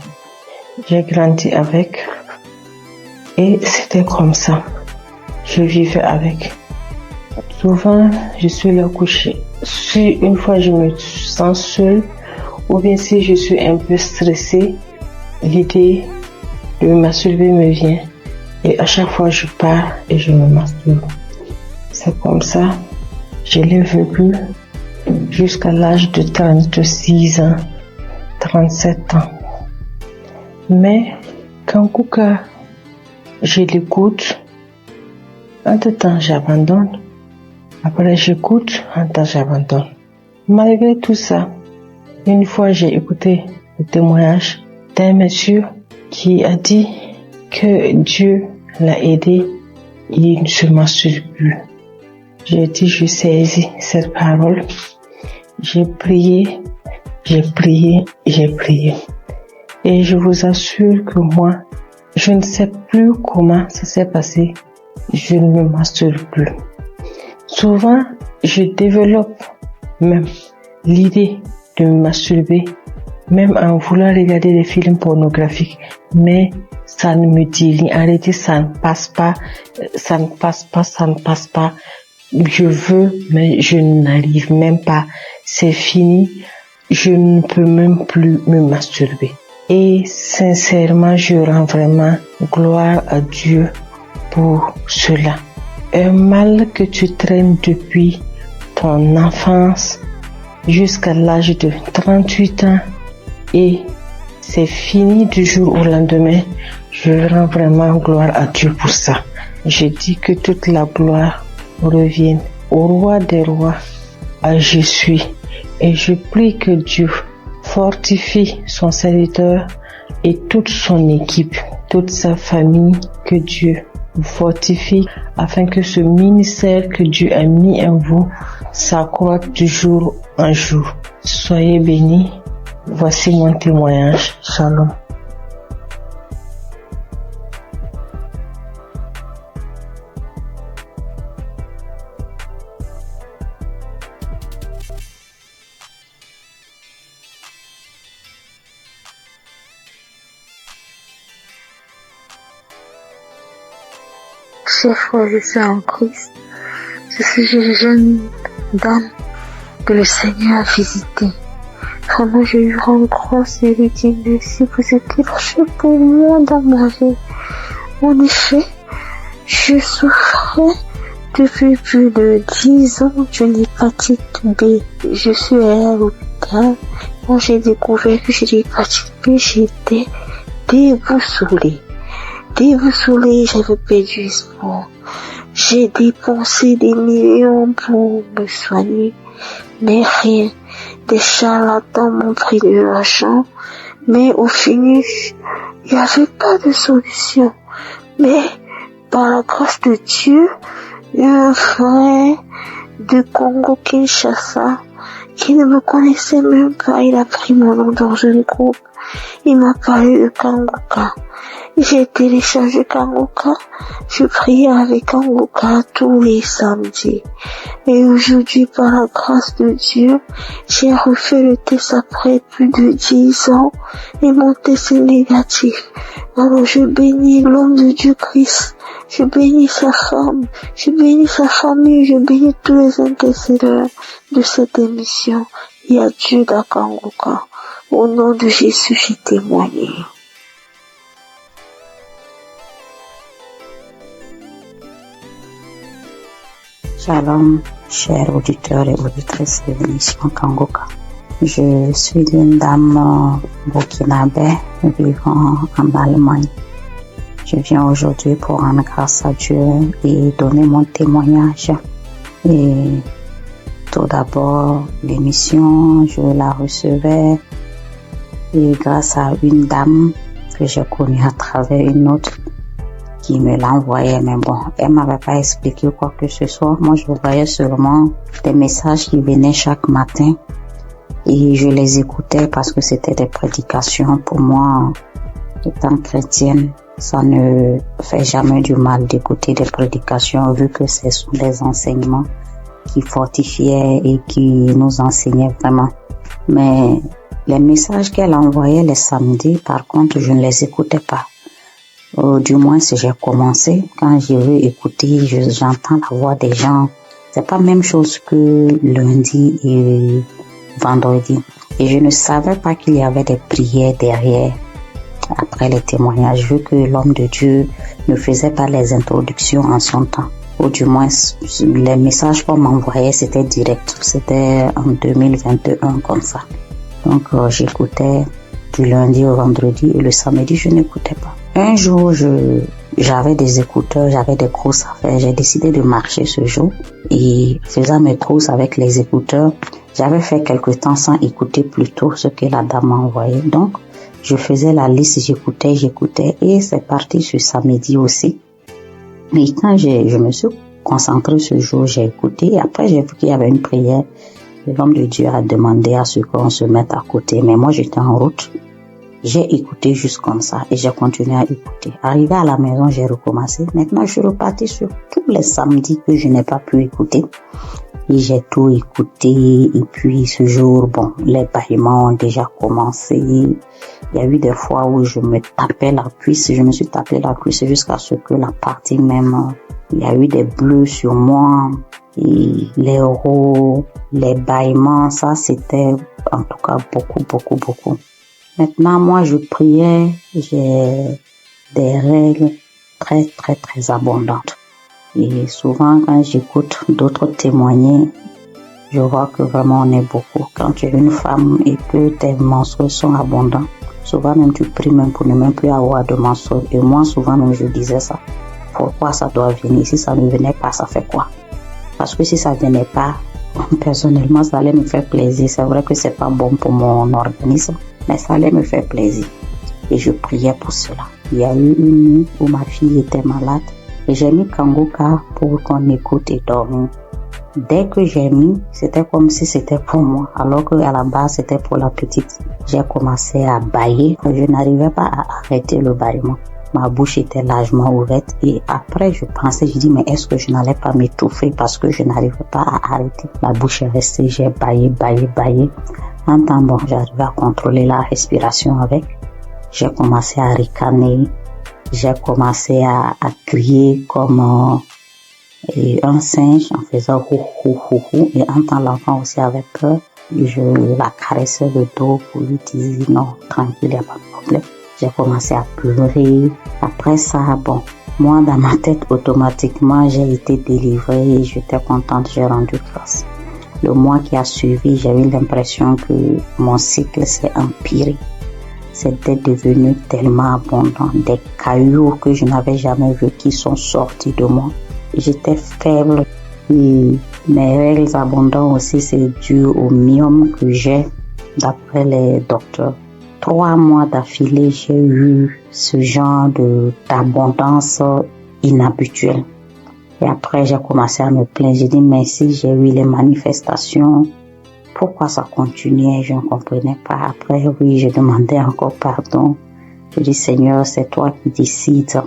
J'ai grandi avec et c'était comme ça. Je vivais avec. Souvent, je suis là couchée. Si une fois je me sens seule, ou bien si je suis un peu stressée, l'idée de me masturber me vient. Et à chaque fois, je pars et je me masturbe. C'est comme ça, je l'ai vécu jusqu'à l'âge de 36 ans, 37 ans. Mais quand Kanguka, je l'écoute, entre-temps j'abandonne. Après j'écoute, entre-temps j'abandonne. Malgré tout ça, une fois j'ai écouté le témoignage d'un monsieur qui a dit que Dieu l'a aidé il ne se masturbe plus. J'ai dit, je saisis cette parole. J'ai prié. Et je vous assure que moi, je ne sais plus comment ça s'est passé. Je ne me masturbe plus. Souvent, je développe même l'idée de me masturber, même en voulant regarder des films pornographiques. Mais ça ne me dit rien. En réalité, ça ne passe pas. Je veux, mais je n'arrive même pas. C'est fini. Je ne peux même plus me masturber. Et sincèrement, je rends vraiment gloire à Dieu pour cela. Un mal que tu traînes depuis ton enfance jusqu'à l'âge de 38 ans et c'est fini du jour au lendemain. Je rends vraiment gloire à Dieu pour ça. Je dis que toute la gloire revienne au roi des rois, à Jésus. Et je prie que Dieu fortifie son serviteur et toute son équipe, toute sa famille, que Dieu vous fortifie afin que ce ministère que Dieu a mis en vous s'accroisse de jour en jour. Soyez bénis. Voici mon témoignage. Shalom. Chers frères et sœurs en Christ, je suis une jeune dame que le Seigneur a visitée. Vraiment, je lui rends grâce et lui dis merci, vous êtes marché pour moi dans ma vie. En effet, je souffrais depuis plus de 10 ans d'une hépatite B. Je suis allée à l'hôpital. Quand j'ai découvert que j'ai l'hépatite B, j'étais déboussolée, j'avais perdu espoir. J'ai dépensé des millions pour me soigner, mais rien. Des charlatans m'ont pris de l'argent, mais au finish, il n'y avait pas de solution. Mais par la grâce de Dieu, un frère de Congo-Kinshasa qui ne me connaissait même pas, il a pris mon nom dans un groupe. Il m'a parlé de Kanguka. J'ai téléchargé Kanguka. Je priais avec Kanguka tous les samedis. Et aujourd'hui, par la grâce de Dieu, j'ai refait le test après plus de 10 ans et mon test est négatif. Alors je bénis l'homme de Dieu Christ. Je bénis sa femme. Je bénis sa famille. Je bénis tous les intercesseurs de cette émission. Il y a Dieu dans Kanguka. Au nom de Jésus, j'ai témoigné. Shalom, chers auditeurs et auditrices de l'émission Kanguka. Je suis une dame burkinabé vivant en Allemagne. Je viens aujourd'hui pour rendre grâce à Dieu et donner mon témoignage. Et tout d'abord, l'émission, je la recevais et grâce à une dame que j'ai connue à travers une autre qui me l'envoyait, mais bon, elle m'avait pas expliqué quoi que ce soit. Moi, je voyais seulement des messages qui venaient chaque matin et je les écoutais parce que c'était des prédications. Pour moi, étant chrétienne, ça ne fait jamais du mal d'écouter des prédications vu que ce sont des enseignements qui fortifiaient et qui nous enseignaient vraiment. Mais les messages qu'elle envoyait les samedis, par contre, je ne les écoutais pas. Du moins, si j'ai commencé, quand je veux écouter, j'entends la voix des gens. C'est pas la même chose que lundi et vendredi. Et je ne savais pas qu'il y avait des prières derrière, après les témoignages, vu que l'homme de Dieu ne faisait pas les introductions en son temps. Ou du moins, les messages qu'on m'envoyait, c'était direct. C'était en 2021, comme ça. Donc, j'écoutais du lundi au vendredi et le samedi, je n'écoutais pas. Un jour, j'avais des écouteurs, j'avais des courses à faire. J'ai décidé de marcher ce jour et faisant mes courses avec les écouteurs, j'avais fait quelque temps sans écouter plutôt ce que la dame m'a envoyé. Donc, je faisais la liste, j'écoutais et c'est parti ce samedi aussi. Mais quand je me suis concentrée ce jour, j'ai écouté. Et après, j'ai vu qu'il y avait une prière. L'homme de Dieu a demandé à ce qu'on se mette à côté. Mais moi, j'étais en route. J'ai écouté juste comme ça et j'ai continué à écouter. Arrivé à la maison, j'ai recommencé. Maintenant, je suis repartie sur tous les samedis que je n'ai pas pu écouter. Et j'ai tout écouté. Et puis, ce jour, bon, les bâillements ont déjà commencé. Il y a eu des fois où je me tapais la cuisse. Je me suis tapé la cuisse jusqu'à ce que la partie même, il y a eu des bleus sur moi. Et les rots, les bâillements, ça, c'était en tout cas beaucoup. Maintenant, moi, je priais, j'ai des règles très abondantes. Et souvent, quand j'écoute d'autres témoigner, je vois que vraiment on est beaucoup. Quand tu es une femme et que tes menstrues sont abondantes, souvent même tu pries même pour ne même plus avoir de menstrues. Et moi, souvent même je disais ça. Pourquoi ça doit venir? Si ça ne venait pas, ça fait quoi? Parce que si ça ne venait pas, personnellement, ça allait me faire plaisir. C'est vrai que c'est pas bon pour mon organisme, mais ça allait me faire plaisir. Et je priais pour cela. Il y a eu une nuit où ma fille était malade et j'ai mis Kanguka pour qu'on écoute et dormir. Dès que j'ai mis, c'était comme si c'était pour moi, alors qu'à la base c'était pour la petite. J'ai commencé à bâiller. Je n'arrivais pas à arrêter le bâillement. Ma bouche était largement ouverte et après je pensais, je dis mais est-ce que je n'allais pas m'étouffer parce que je n'arrivais pas à arrêter. La bouche est restée, j'ai baillé. En temps bon, j'arrivais à contrôler la respiration avec. J'ai commencé à ricaner, j'ai commencé à crier comme un singe en faisant hou. Et en temps l'enfant aussi avait peur. Je la caressais le dos pour lui dire non, tranquille, il n'y a pas de problème. J'ai commencé à pleurer. Après ça, bon, moi dans ma tête, automatiquement, j'ai été délivrée et j'étais contente, j'ai rendu grâce. Le mois qui a suivi, j'ai eu l'impression que mon cycle s'est empiré. C'était devenu tellement abondant. Des cailloux que je n'avais jamais vus qui sont sortis de moi. J'étais faible et mes règles abondantes aussi, c'est dû au myome que j'ai d'après les docteurs. 3 mois d'affilée, j'ai eu ce genre d'abondance inhabituelle. Et après, j'ai commencé à me plaindre. J'ai dit, mais si j'ai eu les manifestations, pourquoi ça continuait? Je ne comprenais pas. Après, oui, je demandais encore pardon. Je dis, Seigneur, c'est toi qui décides.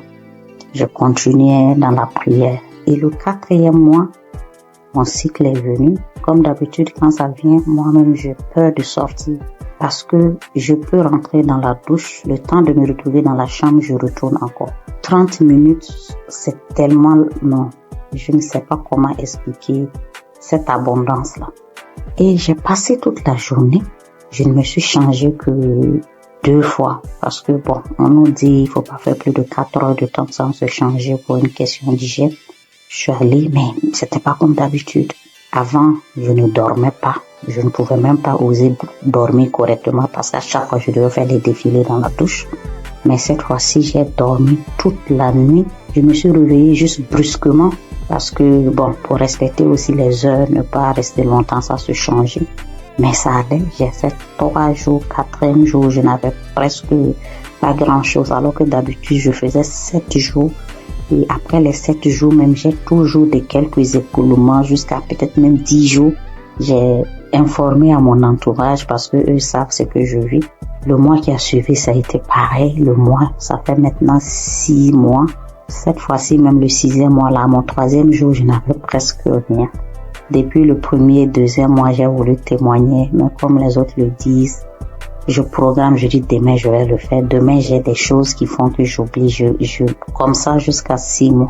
Je continuais dans la prière. Et le 4e mois, mon cycle est venu. Comme d'habitude, quand ça vient, moi-même, j'ai peur de sortir. Parce que je peux rentrer dans la douche, le temps de me retrouver dans la chambre, je retourne encore. 30 minutes, c'est tellement long. Je ne sais pas comment expliquer cette abondance-là. Et j'ai passé toute la journée. Je ne me suis changée que 2 fois. Parce que bon, on nous dit il faut pas faire plus de 4 heures de temps sans se changer pour une question d'hygiène. Je suis allée, mais c'était pas comme d'habitude. Avant, je ne dormais pas. Je ne pouvais même pas oser dormir correctement parce qu'à chaque fois, je devais faire des défilés dans la douche. Mais cette fois-ci, j'ai dormi toute la nuit. Je me suis réveillée juste brusquement parce que, bon, pour respecter aussi les heures, ne pas rester longtemps sans se changer. Mais ça allait. J'ai fait 3 jours, 4e jour, je n'avais presque pas grand-chose. Alors que d'habitude, je faisais 7 jours. Et après les 7 jours, même, j'ai toujours de quelques écoulements jusqu'à peut-être même 10 jours. J'ai informé à mon entourage parce que eux savent ce que je vis. Le mois qui a suivi, ça a été pareil. Le mois, ça fait maintenant 6 mois. Cette fois-ci, même le 6e mois, là, mon 3e jour, je n'avais presque rien. Depuis le 1er et 2e mois, j'ai voulu témoigner, mais comme les autres le disent, je programme, je dis demain, je vais le faire. Demain, j'ai des choses qui font que j'oublie. Comme ça, jusqu'à 6 mois.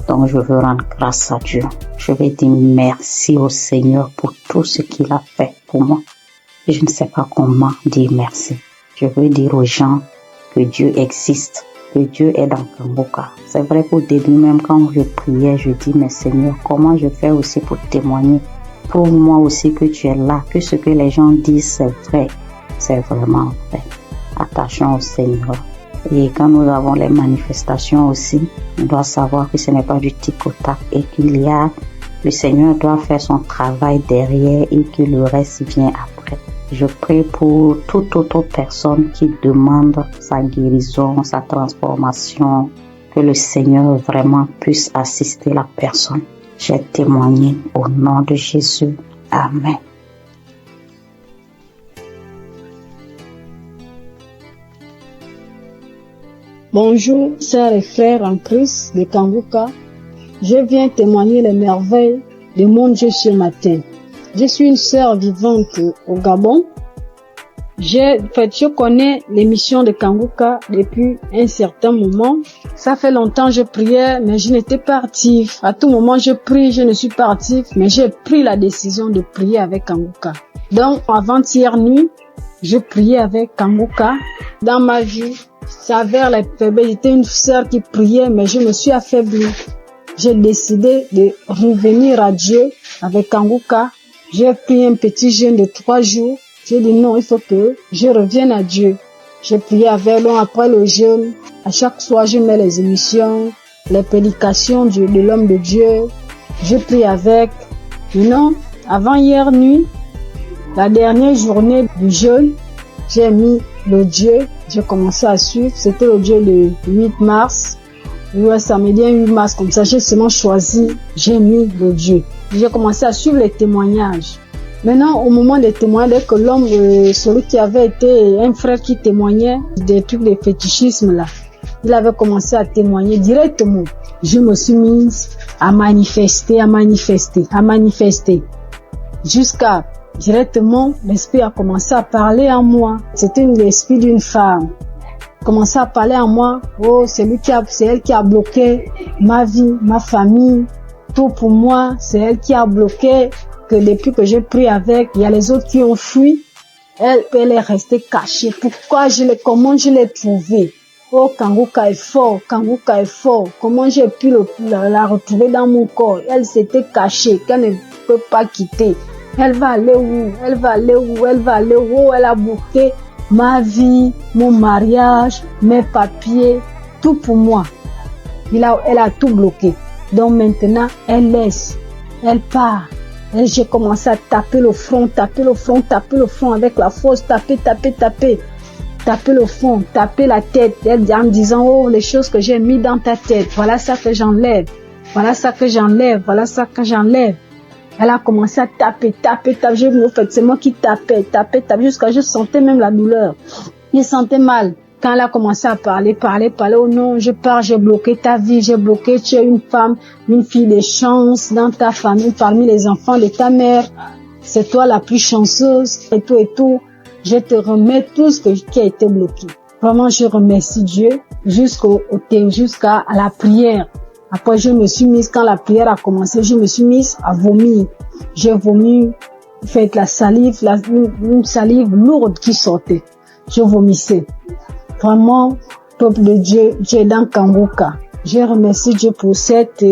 Donc, je veux rendre grâce à Dieu. Je vais dire merci au Seigneur pour tout ce qu'il a fait pour moi. Je ne sais pas comment dire merci. Je veux dire aux gens que Dieu existe, que Dieu est dans Kanguka. C'est vrai qu'au début, même quand je priais, je dis, mais Seigneur, comment je fais aussi pour témoigner? Prouve-moi aussi que tu es là, que ce que les gens disent, c'est vrai. C'est vraiment vrai. Attachons au Seigneur. Et quand nous avons les manifestations aussi, on doit savoir que ce n'est pas du tic-au-tac et le Seigneur doit faire son travail derrière et que le reste vient après. Je prie pour toute autre personne qui demande sa guérison, sa transformation, que le Seigneur vraiment puisse assister la personne. J'ai témoigné au nom de Jésus. Amen. Bonjour, sœurs et frères en Christ de Kanguka. Je viens témoigner les merveilles de mon Dieu ce matin. Je suis une sœur vivante au Gabon. Je connais l'émission de Kanguka depuis un certain moment. Ça fait longtemps que je priais, mais je n'étais pas active. À tout moment, je prie, je ne suis pas active, mais j'ai pris la décision de prier avec Kanguka. Donc, avant-hier nuit, je priais avec Kanguka. Dans ma vie, ça avait la faiblesse. J'étais une sœur qui priait, mais je me suis affaiblie. J'ai décidé de revenir à Dieu avec Kanguka. J'ai pris un petit jeûne de 3 jours. J'ai dit non, il faut que je revienne à Dieu. J'ai prié avec lui après le jeûne. À chaque soir, je mets les émissions, les prédications de l'homme de Dieu. Je prie avec. Maintenant, avant hier nuit, la dernière journée du jeûne, j'ai mis l'audio. J'ai commencé à suivre. C'était l'audio le 8 mars. Ouais, samedi 8 mars, comme ça, j'ai seulement choisi, j'ai mis l'audio. J'ai commencé à suivre les témoignages. Maintenant, au moment des témoignages, dès que l'homme, celui qui avait été un frère qui témoignait des trucs de fétichisme là, il avait commencé à témoigner directement. Je me suis mise à manifester. Jusqu'à directement, l'esprit a commencé à parler en moi. C'était l'esprit d'une femme. Commençait à parler en moi. Oh, c'est elle qui a bloqué ma vie, ma famille, tout pour moi. C'est elle qui a bloqué. Que depuis que j'ai pris avec, il y a les autres qui ont fui. Elle est restée cachée. Comment je l'ai trouvée? Oh, Kanguka est fort. Comment j'ai pu la retrouver dans mon corps? Elle s'était cachée, qu'elle ne peut pas quitter. Elle va aller où? Elle a bloqué ma vie, mon mariage, mes papiers, tout pour moi. Elle a tout bloqué. Donc maintenant, elle laisse. Elle part. Et j'ai commencé à taper le front avec la force, taper le front, taper la tête, en disant, oh, les choses que j'ai mis dans ta tête, voilà ça que j'enlève. Elle a commencé à taper, c'est moi qui tapais, jusqu'à je sentais même la douleur. Je sentais mal. Quand elle a commencé à parler, oh non, je pars, j'ai bloqué ta vie, tu es une femme, une fille de chance dans ta famille, parmi les enfants de ta mère. C'est toi la plus chanceuse, et tout. Je te remets tout ce qui a été bloqué. Vraiment, je remercie Dieu jusqu'à la prière. Après, quand la prière a commencé, je me suis mise à vomir. J'ai vomi, fait la salive, une salive lourde qui sortait. Je vomissais. Vraiment, peuple de Dieu, Dieu est dans Kanguka. Je remercie Dieu pour cette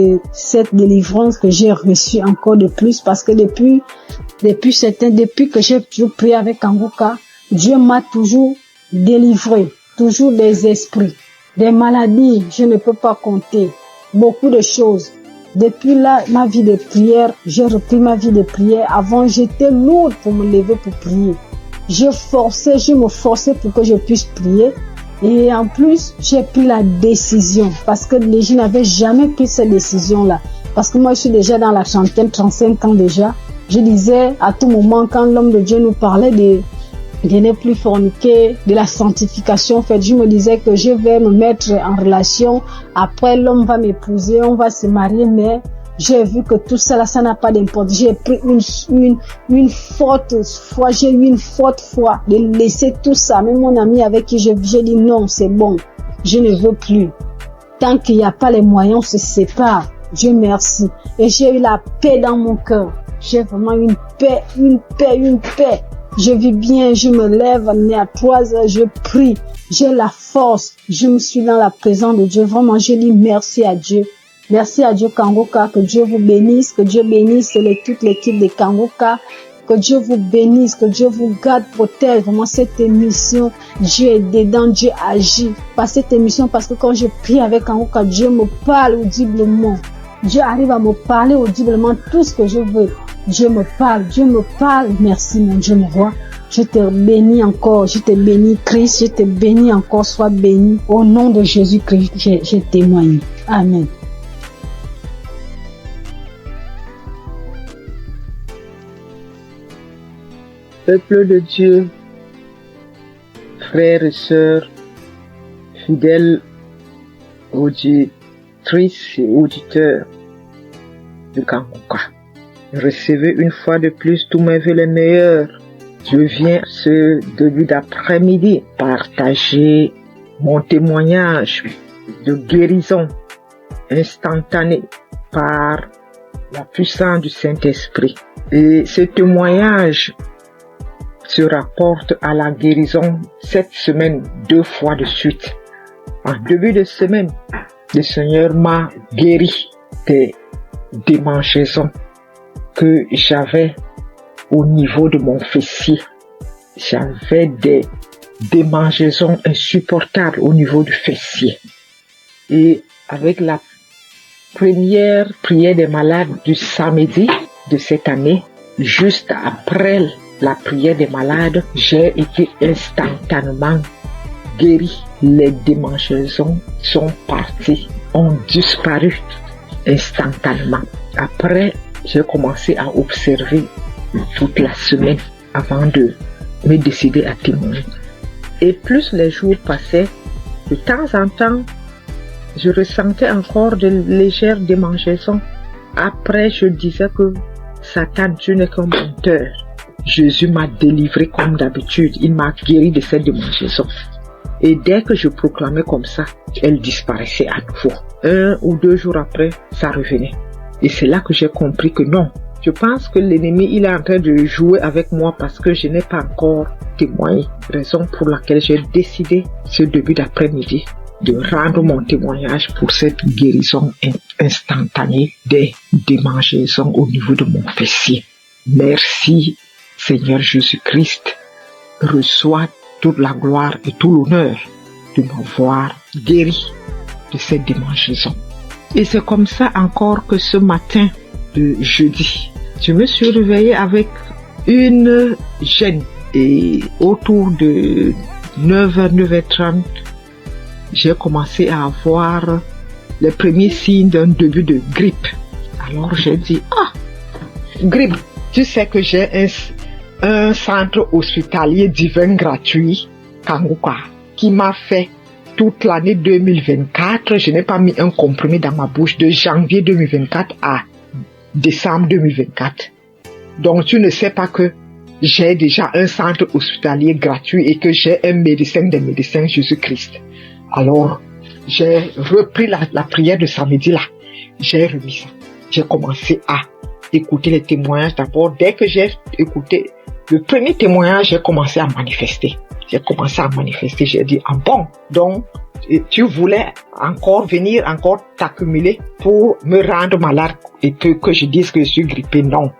délivrance que j'ai reçue encore de plus, parce que depuis que j'ai toujours prié avec Kanguka, Dieu m'a toujours délivré, toujours des esprits, des maladies, je ne peux pas compter, beaucoup de choses. Depuis là, ma vie de prière, j'ai repris ma vie de prière. Avant, j'étais lourde pour me lever pour prier. Je me forçais pour que je puisse prier. Et en plus, j'ai pris la décision, parce que je n'avais jamais pris cette décision-là. Parce que moi, je suis déjà dans la trentaine, 35 ans déjà. Je disais à tout moment, quand l'homme de Dieu nous parlait de ne plus forniquer, de la sanctification, en fait, je me disais que je vais me mettre en relation. Après, l'homme va m'épouser, on va se marier, mais j'ai vu que tout ça, là, ça n'a pas d'importance. J'ai pris une forte foi, j'ai eu une forte foi de laisser tout ça. Même mon ami avec qui j'ai dit non, c'est bon, je ne veux plus. Tant qu'il n'y a pas les moyens, on se sépare. Dieu merci. Et j'ai eu la paix dans mon cœur. J'ai vraiment une paix. Je vis bien, je me lève à 3 heures, je prie. J'ai la force. Je me suis dans la présence de Dieu. Vraiment, je dis merci à Dieu. Merci à Dieu Kanguka, que Dieu vous bénisse, que Dieu bénisse toute l'équipe de Kanguka, que Dieu vous bénisse, que Dieu vous garde, protège. Vraiment cette émission, Dieu est dedans, Dieu agit par cette émission, parce que quand je prie avec Kanguka, Dieu me parle audiblement. Dieu arrive à me parler audiblement tout ce que je veux. Dieu me parle. Merci mon Dieu, mon roi. Je te bénis encore, je te bénis Christ, je te bénis encore, sois béni. Au nom de Jésus-Christ, je témoigne. Amen. Peuple de Dieu, frères et sœurs, fidèles auditrices et auditeurs de Kanguka, recevez une fois de plus tous mes vœux les meilleurs. Je viens ce début d'après-midi partager mon témoignage de guérison instantanée par la puissance du Saint-Esprit. Et ce témoignage se rapporte à la guérison cette semaine 2 fois de suite. En début de semaine, le Seigneur m'a guéri des démangeaisons que j'avais au niveau de mon fessier. J'avais des démangeaisons insupportables au niveau du fessier. Et avec la première prière des malades du samedi de cette année, juste après la prière des malades, j'ai été instantanément guéri. Les démangeaisons sont parties, ont disparu instantanément. Après, j'ai commencé à observer toute la semaine avant de me décider à témoigner. Et plus les jours passaient, de temps en temps, je ressentais encore de légères démangeaisons. Après, je disais que Satan, tu n'es qu'un menteur. Jésus m'a délivré comme d'habitude. Il m'a guéri de cette démangeaison. Et dès que je proclamais comme ça, elle disparaissait à nouveau. 1 ou 2 jours après, ça revenait. Et c'est là que j'ai compris que non. Je pense que l'ennemi, il est en train de jouer avec moi parce que je n'ai pas encore témoigné. Raison pour laquelle j'ai décidé ce début d'après-midi de rendre mon témoignage pour cette guérison instantanée des démangeaisons au niveau de mon fessier. Merci Seigneur Jésus-Christ. Reçois toute la gloire et tout l'honneur de m'avoir guéri de cette démangeaison. Et c'est comme ça encore que ce matin de jeudi, je me suis réveillée avec une gêne et autour de 9h, 9h30, j'ai commencé à avoir les premiers signes d'un début de grippe. Alors j'ai dit, grippe, tu sais que j'ai un centre hospitalier divin gratuit, Kanguka, qui m'a fait toute l'année 2024. Je n'ai pas mis un comprimé dans ma bouche de janvier 2024 à décembre 2024. Donc tu ne sais pas que j'ai déjà un centre hospitalier gratuit et que j'ai un médecin des médecins, Jésus-Christ. Alors, j'ai repris la prière de samedi là. J'ai remis ça. J'ai commencé à écouter les témoignages d'abord. Dès que j'ai écouté le premier témoignage, j'ai commencé à manifester. J'ai dit, bon, donc tu voulais encore venir, encore t'accumuler pour me rendre malade et que je dise que je suis grippé. Non.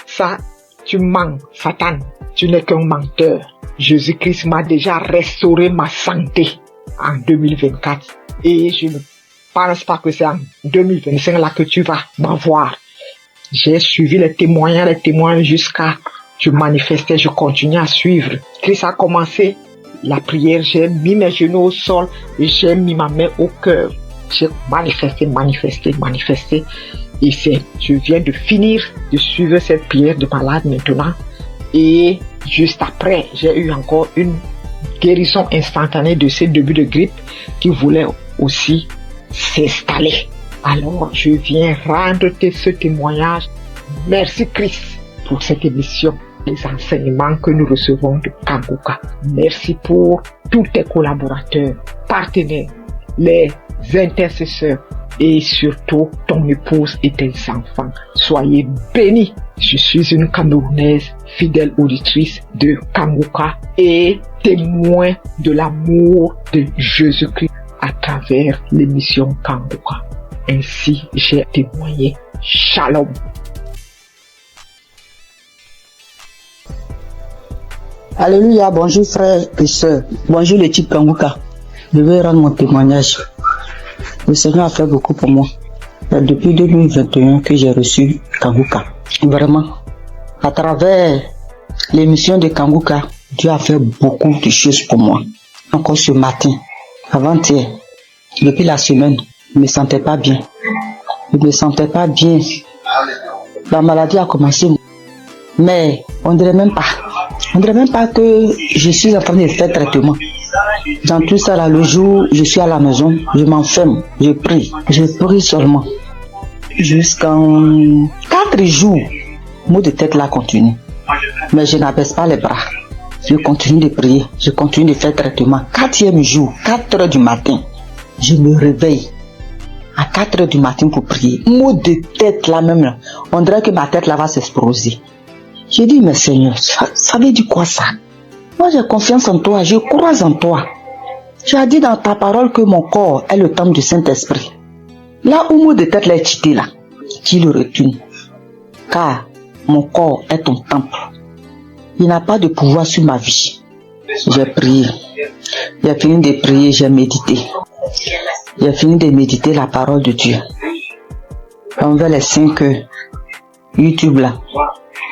Ça, tu mens, Satan. Tu n'es qu'un menteur. Jésus-Christ m'a déjà restauré ma santé en 2024. Et je ne pense pas que c'est en 2025 là que tu vas m'avoir. J'ai suivi les témoins jusqu'à je manifestais, je continuais à suivre. Christ a commencé la prière, j'ai mis mes genoux au sol et j'ai mis ma main au cœur. J'ai manifesté. Et je viens de finir de suivre cette prière de malade maintenant. Et juste après, j'ai eu encore une guérison instantanée de ce début de grippe qui voulait aussi s'installer. Alors, je viens rendre ce témoignage. Merci Christ pour cette émission, les enseignements que nous recevons de Kanguka. Merci pour tous tes collaborateurs, partenaires, les intercesseurs et surtout ton épouse et tes enfants. Soyez bénis. Je suis une Camerounaise, fidèle auditrice de Kanguka et témoin de l'amour de Jésus-Christ à travers l'émission Kanguka. Ainsi, j'ai témoigné. Shalom. Alléluia, bonjour frères et sœurs. Bonjour l'équipe Kanguka. Je vais rendre mon témoignage. Le Seigneur a fait beaucoup pour moi. C'est depuis 2021 que j'ai reçu Kanguka. Vraiment, À travers l'émission de Kanguka, Dieu a fait beaucoup de choses pour moi. Encore ce matin, avant-hier, depuis la semaine, je ne me sentais pas bien. Je ne me sentais pas bien. La maladie a commencé. Mais on dirait même pas que je suis en train de faire traitement. Dans tout ça là, le jour je suis à la maison, je m'enferme, je prie seulement. Jusqu'en 4 jours, maux de tête là continue. Mais je n'abaisse pas les bras. Je continue de prier, je continue de faire traitement. 4e jour, 4 heures du matin, je me réveille à 4 heures du matin pour prier. Maux de tête là même là, on dirait que ma tête là va s'exploser. J'ai dit, mais Seigneur, ça veut dire quoi ça? Moi j'ai confiance en toi, je crois en toi. Tu as dit dans ta parole que mon corps est le temple du Saint-Esprit. Là où mot de tête là est cheaté là, tu le retournes. Car mon corps est ton temple. Il n'a pas de pouvoir sur ma vie. J'ai prié. J'ai fini de prier, j'ai médité. J'ai fini de méditer la parole de Dieu. Envers les 5 YouTube là,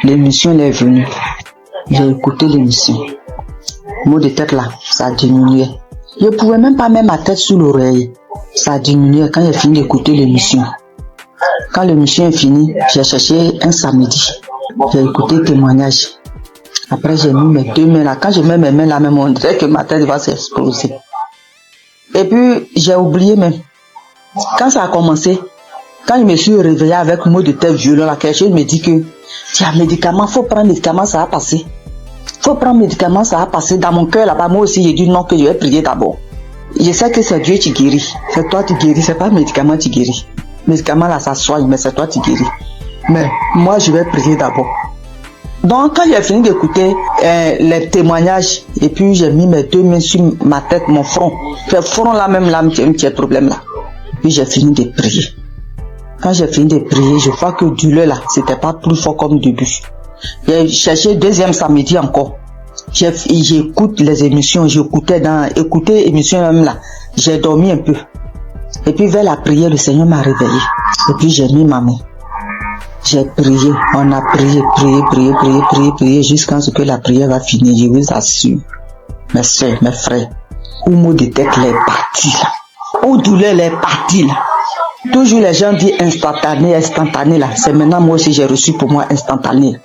l'émission est venue. J'ai écouté l'émission. Mot de tête là, ça a diminué. Je ne pouvais même pas mettre ma tête sous l'oreille. Ça a diminué quand j'ai fini d'écouter l'émission. Quand l'émission est finie, j'ai cherché un samedi. J'ai écouté le témoignage. Après, j'ai mis mes 2 mains là. Quand je mets mes mains là, même on dirait que ma tête va s'exploser. Et puis, j'ai oublié même. Quand ça a commencé, quand je me suis réveillé avec un mot de tête violent, là, quelque chose me dit que tu as médicament, faut prendre médicament, ça va passer. Faut prendre médicament, ça va passer. Dans mon cœur là-bas, moi aussi, j'ai dit non, que je vais prier d'abord. Je sais que c'est Dieu qui guérit. C'est toi qui guéris, c'est pas le médicament qui guérit. Le médicament là, ça soigne, mais c'est toi qui guéris. Mais moi, je vais prier d'abord. Donc, quand j'ai fini d'écouter les témoignages, et puis j'ai mis mes 2 mains sur ma tête, mon front. Le front là même, là, un petit problème là. Puis j'ai fini de prier. Quand j'ai fini de prier, je vois que douleur là, c'était pas plus fort comme début. J'ai cherché 2e samedi encore. J'écoute les émissions, écouter émissions même là. J'ai dormi un peu. Et puis vers la prière, le Seigneur m'a réveillé. Et puis j'ai mis ma main. J'ai prié, on a prié jusqu'à ce que la prière va finir. Je vous assure, mes soeurs, mes frères, où mot de tête est parti là, où douleur est parti là. Toujours les gens disent instantané là. C'est maintenant moi aussi j'ai reçu pour moi instantané.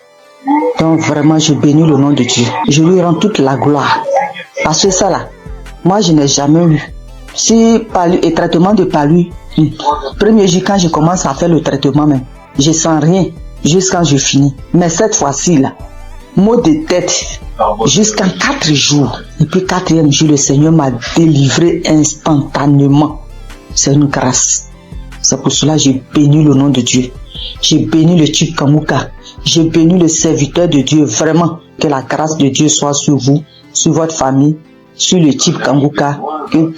Donc vraiment je bénis le nom de Dieu. Je lui rends toute la gloire. Parce que ça là, moi je n'ai jamais eu. Si palu et traitement de palu, premier jour quand je commence à faire le traitement même, je sens rien jusqu'à je finis. Mais cette fois-ci là, mot de tête jusqu'en 4 jours. Et puis 4e jour, le Seigneur m'a délivré instantanément. C'est une grâce. C'est pour cela que j'ai béni le nom de Dieu. J'ai béni le type Kanguka. J'ai béni le serviteur de Dieu. Vraiment, que la grâce de Dieu soit sur vous, sur votre famille, sur le type Kanguka,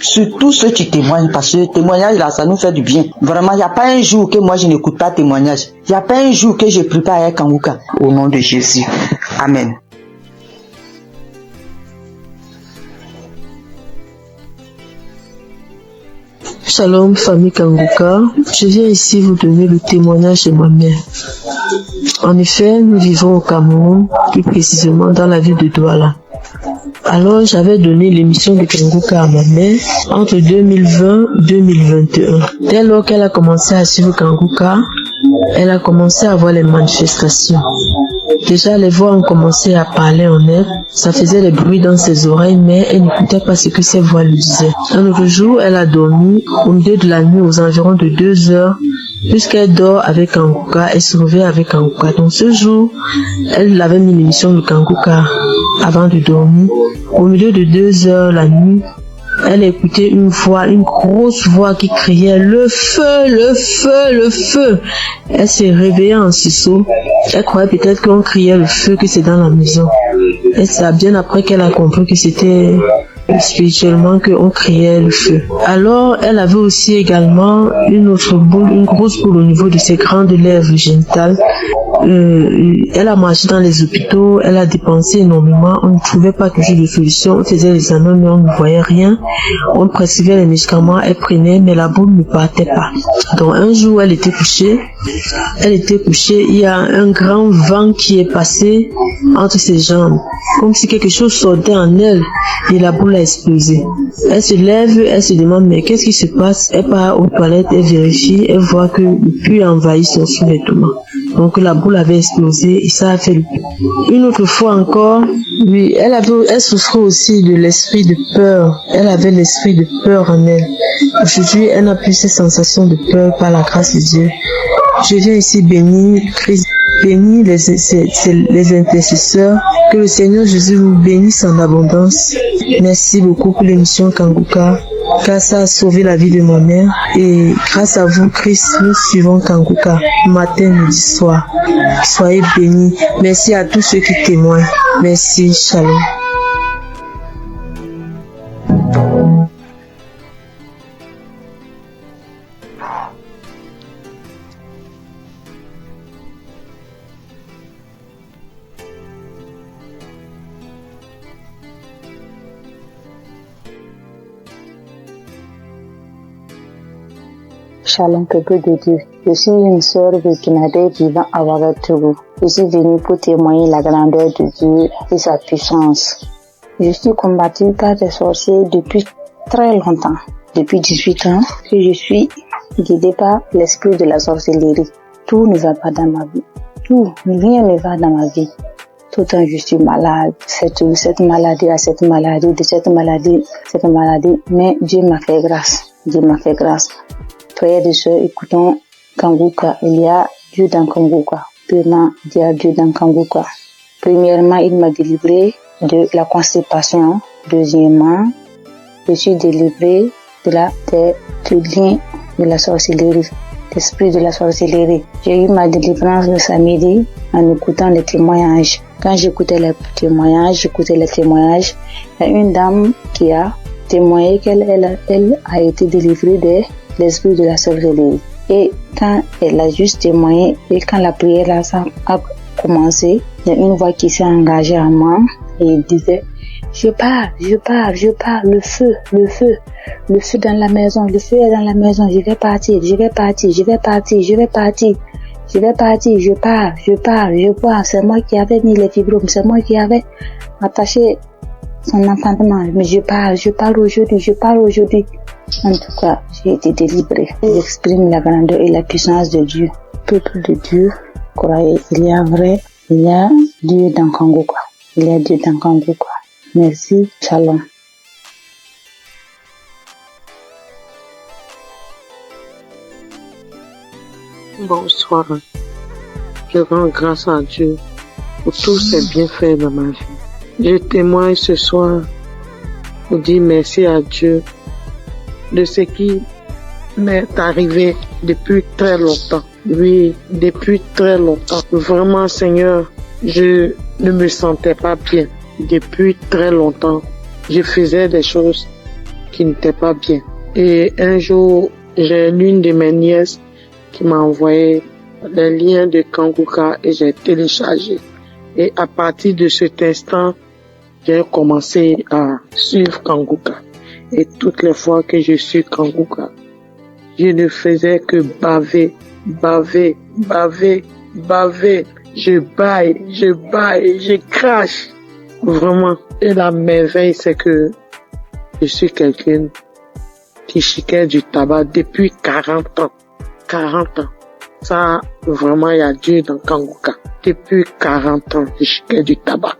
sur tous ceux qui témoignent, parce que le témoignage là, ça nous fait du bien. Vraiment, il n'y a pas un jour que moi je n'écoute pas témoignage. Il n'y a pas un jour que je prie pas avec Kanguka. Au nom de Jésus. Amen. Shalom, famille Kanguka. Je viens ici vous donner le témoignage de ma mère. En effet, nous vivons au Cameroun, plus précisément dans la ville de Douala. Alors, j'avais donné l'émission de Kanguka à ma mère entre 2020 et 2021. Dès lors qu'elle a commencé à suivre Kanguka, elle a commencé à voir les manifestations. Déjà, les voix ont commencé à parler en elle. Ça faisait des bruits dans ses oreilles, mais elle n'écoutait pas ce que ses voix lui disaient. Un autre jour, elle a dormi au milieu de la nuit aux environs de 2 heures. Puisqu'elle dort avec Kanguka, elle se réveille avec Kanguka. Donc ce jour, elle avait mis l'émission de Kanguka avant de dormir. Au milieu de 2 heures la nuit, elle écoutait une voix, une grosse voix qui criait « Le feu, le feu, le feu !» Elle s'est réveillée en sursaut. Elle croyait peut-être qu'on criait le feu, que c'est dans la maison. Et c'est bien après qu'elle a compris que c'était spirituellement qu'on criait le feu. Alors, elle avait aussi également une autre boule, une grosse boule au niveau de ses grandes lèvres génitales. Elle a marché dans les hôpitaux, elle a dépensé énormément, on ne trouvait pas toujours de solution, on faisait les examens mais on ne voyait rien, on prescrivait les médicaments, elle prenait mais la boule ne partait pas. Donc un jour elle était couchée, il y a un grand vent qui est passé entre ses jambes, comme si quelque chose sortait en elle et la boule a explosé. Elle se lève, elle se demande mais qu'est-ce qui se passe, elle part aux toilettes, elle vérifie, elle voit que le puits a envahi son sous-vêtement. Donc la boule avait explosé et ça a fait le puits. Une autre fois encore, oui, elle souffrait aussi de l'esprit de peur. Elle avait l'esprit de peur en elle. Aujourd'hui, elle n'a plus ces sensations de peur par la grâce de Dieu. Je viens ici bénir Christ, bénir les intercesseurs. Que le Seigneur Jésus vous bénisse en abondance. Merci beaucoup pour l'émission Kanguka, car ça a sauvé la vie de ma mère. Et grâce à vous, Christ, nous suivons Kanguka, matin, midi, soir. Soyez bénis. Merci à tous ceux qui témoignent. Merci, shalom. Shalom, peuple de Dieu. Je suis une sœur burkinabé vivant à Ouagadougou. Je suis venue pour témoigner la grandeur de Dieu et sa puissance. Je suis combattue par des sorciers depuis très longtemps. Depuis 18 ans que je suis guidée par l'esprit de la sorcellerie. Tout ne va pas dans ma vie. Rien ne va dans ma vie. Tout le temps je suis malade. Cette maladie, de cette maladie. Mais Dieu m'a fait grâce. Frères et sœurs, écoutons Kanguka. Il y a Dieu dans Kanguka. Vraiment, il y a Dieu dans Kanguka. Premièrement, il m'a délivré de la constipation. Deuxièmement, je suis délivré du lien de la sorcellerie, l'esprit de la sorcellerie. J'ai eu ma délivrance le samedi en écoutant les témoignages. Quand j'écoutais les témoignages, il y a une dame qui a témoigné qu'elle a été délivrée de l'esprit de la sorcellerie. Et quand elle a juste témoigné et quand la prière a commencé, il y a une voix qui s'est engagée en moi et elle disait je pars, le feu dans la maison, je vais partir, je pars, c'est moi qui avais mis les fibromes, c'est moi qui avais attaché son entendement, mais je pars aujourd'hui. En tout cas, j'ai été délivrée. J'exprime la grandeur et la puissance de Dieu. Peuple de Dieu, croyez, il y a Dieu dans Kanguka. Merci, shalom. Bonsoir. Je rends grâce à Dieu pour tous ses bienfaits dans ma vie. Je témoigne ce soir pour dire merci à Dieu de ce qui m'est arrivé depuis très longtemps. Oui, depuis très longtemps. Vraiment, Seigneur, je ne me sentais pas bien. Depuis très longtemps, je faisais des choses qui n'étaient pas bien. Et un jour, j'ai l'une de mes nièces qui m'a envoyé les liens de Kanguka et j'ai téléchargé. Et à partir de cet instant, j'ai commencé à suivre Kanguka. Et toutes les fois que je suis Kanguka, je ne faisais que baver. Je baille, je crache. Vraiment. Et la merveille, c'est que je suis quelqu'un qui chiquait du tabac depuis 40 ans. 40 ans. Ça, vraiment, il y a Dieu dans Kanguka. Depuis 40 ans, je chiquais du tabac.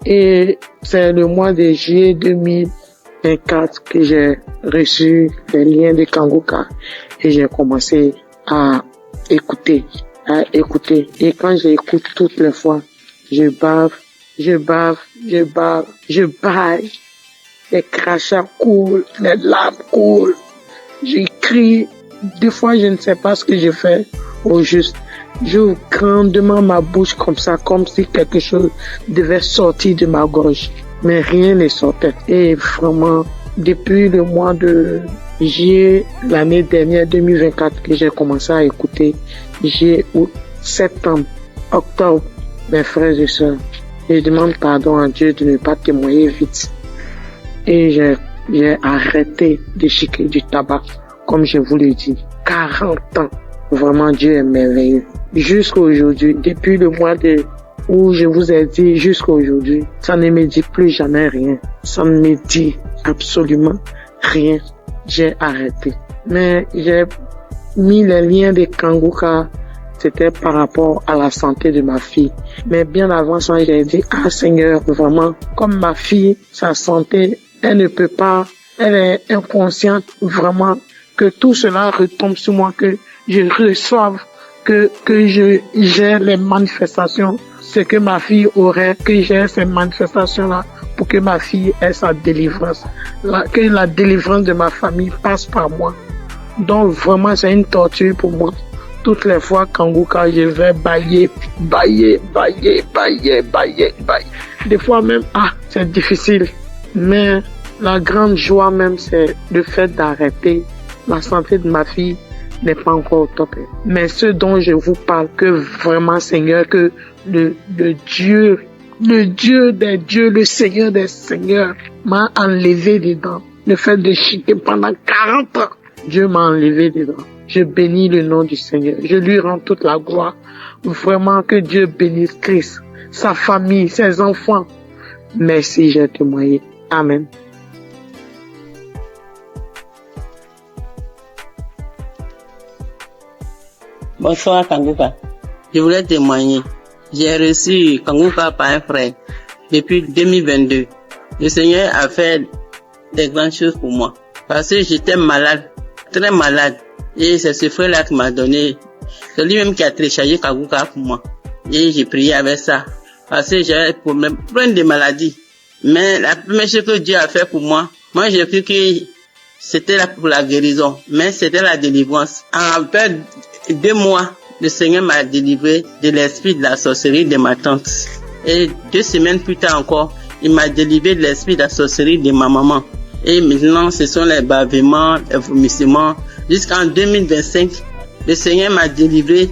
Et c'est le mois de juillet 2024 que j'ai reçu les liens de Kanguka et j'ai commencé à écouter. Et quand j'écoute toutes les fois, je baille. Les crachats coulent, les larmes coulent. Je crie. Des fois, je ne sais pas ce que je fais au juste. J'ouvre grandement ma bouche comme ça, comme si quelque chose devait sortir de ma gorge. mais rien ne sortait. Et vraiment, depuis le mois de juillet, l'année dernière, 2024, que j'ai commencé à écouter, juillet, août, septembre, octobre, mes frères et sœurs, je demande pardon à Dieu de ne pas témoigner vite. Et j'ai arrêté de chiquer du tabac, comme je vous l'ai dit. 40 ans. Vraiment, Dieu est merveilleux. Jusqu'à aujourd'hui, depuis le mois où je vous ai dit jusqu'à aujourd'hui, ça ne me dit plus jamais rien. Ça ne me dit absolument rien. J'ai arrêté. Mais j'ai mis les liens de Kanguka, c'était par rapport à la santé de ma fille. Mais bien avant ça, j'ai dit, ah Seigneur, vraiment, comme ma fille, sa santé, elle ne peut pas, elle est inconsciente, vraiment, que tout cela retombe sur moi, que je reçoive, que j'ai les manifestations, ce que ma fille aurait, que j'ai ces manifestations-là pour que ma fille ait sa délivrance, que la délivrance de ma famille passe par moi. Donc vraiment, c'est une torture pour moi. Toutes les fois, Kanguka, je vais bailler. Des fois même, c'est difficile. Mais la grande joie même, c'est le fait d'arrêter. La santé de ma fille n'est pas encore au top. Mais ce dont je vous parle, que vraiment, Seigneur, que le Dieu des dieux, le Seigneur des seigneurs m'a enlevé dedans. Le fait de chiquer pendant 40 ans, Dieu m'a enlevé dedans. Je bénis le nom du Seigneur. Je lui rends toute la gloire. Vraiment que Dieu bénisse Christ, sa famille, ses enfants. Merci, j'ai témoigné. Amen. Bonsoir Kanguka. Je voulais témoigner. J'ai reçu Kanguka par un frère depuis 2022. Le Seigneur a fait des grandes choses pour moi. Parce que j'étais malade, très malade. Et c'est ce frère-là qui m'a donné. C'est lui-même qui a téléchargé Kanguka pour moi. Et j'ai prié avec ça. Parce que j'avais plein de maladies. Mais la première chose que Dieu a fait pour moi, j'ai cru que c'était là pour la guérison. Mais c'était la délivrance. En fait, 2 mois, le Seigneur m'a délivré de l'esprit de la sorcellerie de ma tante. Et 2 semaines plus tard encore, il m'a délivré de l'esprit de la sorcellerie de ma maman. Et maintenant, ce sont les bavements, les vomissements. Jusqu'en 2025, le Seigneur m'a délivré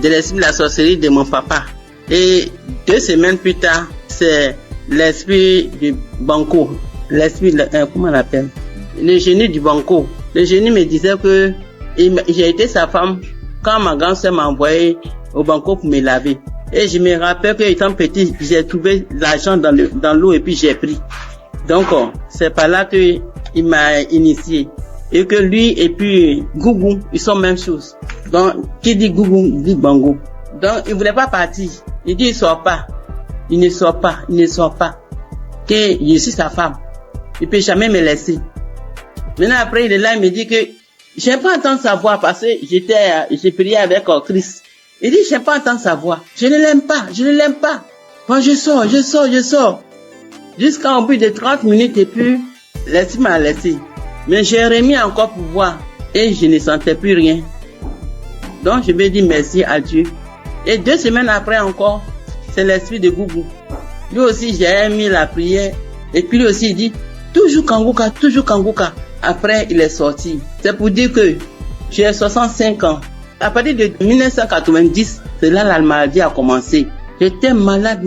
de l'esprit de la sorcellerie de mon papa. Et 2 semaines plus tard, c'est l'esprit du banco. L'esprit, comment on l'appelle? Le génie du banco. Le génie me disait que j'ai été sa femme quand ma grand-sœur m'a envoyé au banco pour me laver. Et je me rappelle que étant petit, j'ai trouvé l'argent dans l'eau et puis j'ai pris. Donc, c'est par là que il m'a initié. Et que lui et puis Gougou, ils sont même chose. Donc, qui dit Gougou, dit Bango. Donc, il voulait pas partir. Il dit, il sort pas. Il ne sort pas. Que je suis sa femme. Il peut jamais me laisser. Maintenant, après, il est là, il me dit que j'aime pas entendre sa voix parce que j'ai prié avec Christ. Il dit, j'aime pas entendre sa voix. Je ne l'aime pas. Bon, je sors. Jusqu'à un bout de 30 minutes et puis, l'esprit m'a laissé. Mais j'ai remis encore pour voir et je ne sentais plus rien. Donc, je vais dire merci à Dieu. Et 2 semaines après encore, c'est l'esprit de Gougou. Lui aussi, j'ai mis la prière. Et puis lui aussi, il dit, toujours Kanguka. Après, il est sorti. C'est pour dire que j'ai 65 ans. À partir de 1990, c'est là la maladie a commencé. J'étais malade.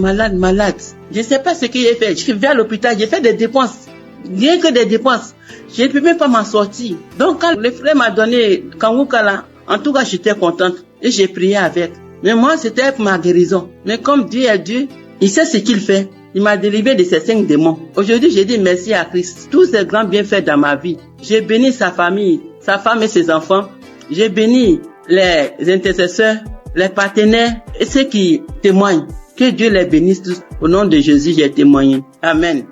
Je ne sais pas ce que j'ai fait. Je suis vers l'hôpital, j'ai fait des dépenses. Rien que des dépenses. Je ne peux même pas m'en sortir. Donc, quand le frère m'a donné Kanguka là, en tout cas, j'étais contente. Et j'ai prié avec. Mais moi, c'était pour ma guérison. Mais comme Dieu est Dieu, il sait ce qu'il fait. Il m'a délivré de ces 5 démons. Aujourd'hui, j'ai dit merci à Christ. Tous ces grands bienfaits dans ma vie. J'ai béni sa famille, sa femme et ses enfants. J'ai béni les intercesseurs, les partenaires et ceux qui témoignent. Que Dieu les bénisse tous. Au nom de Jésus, j'ai témoigné. Amen.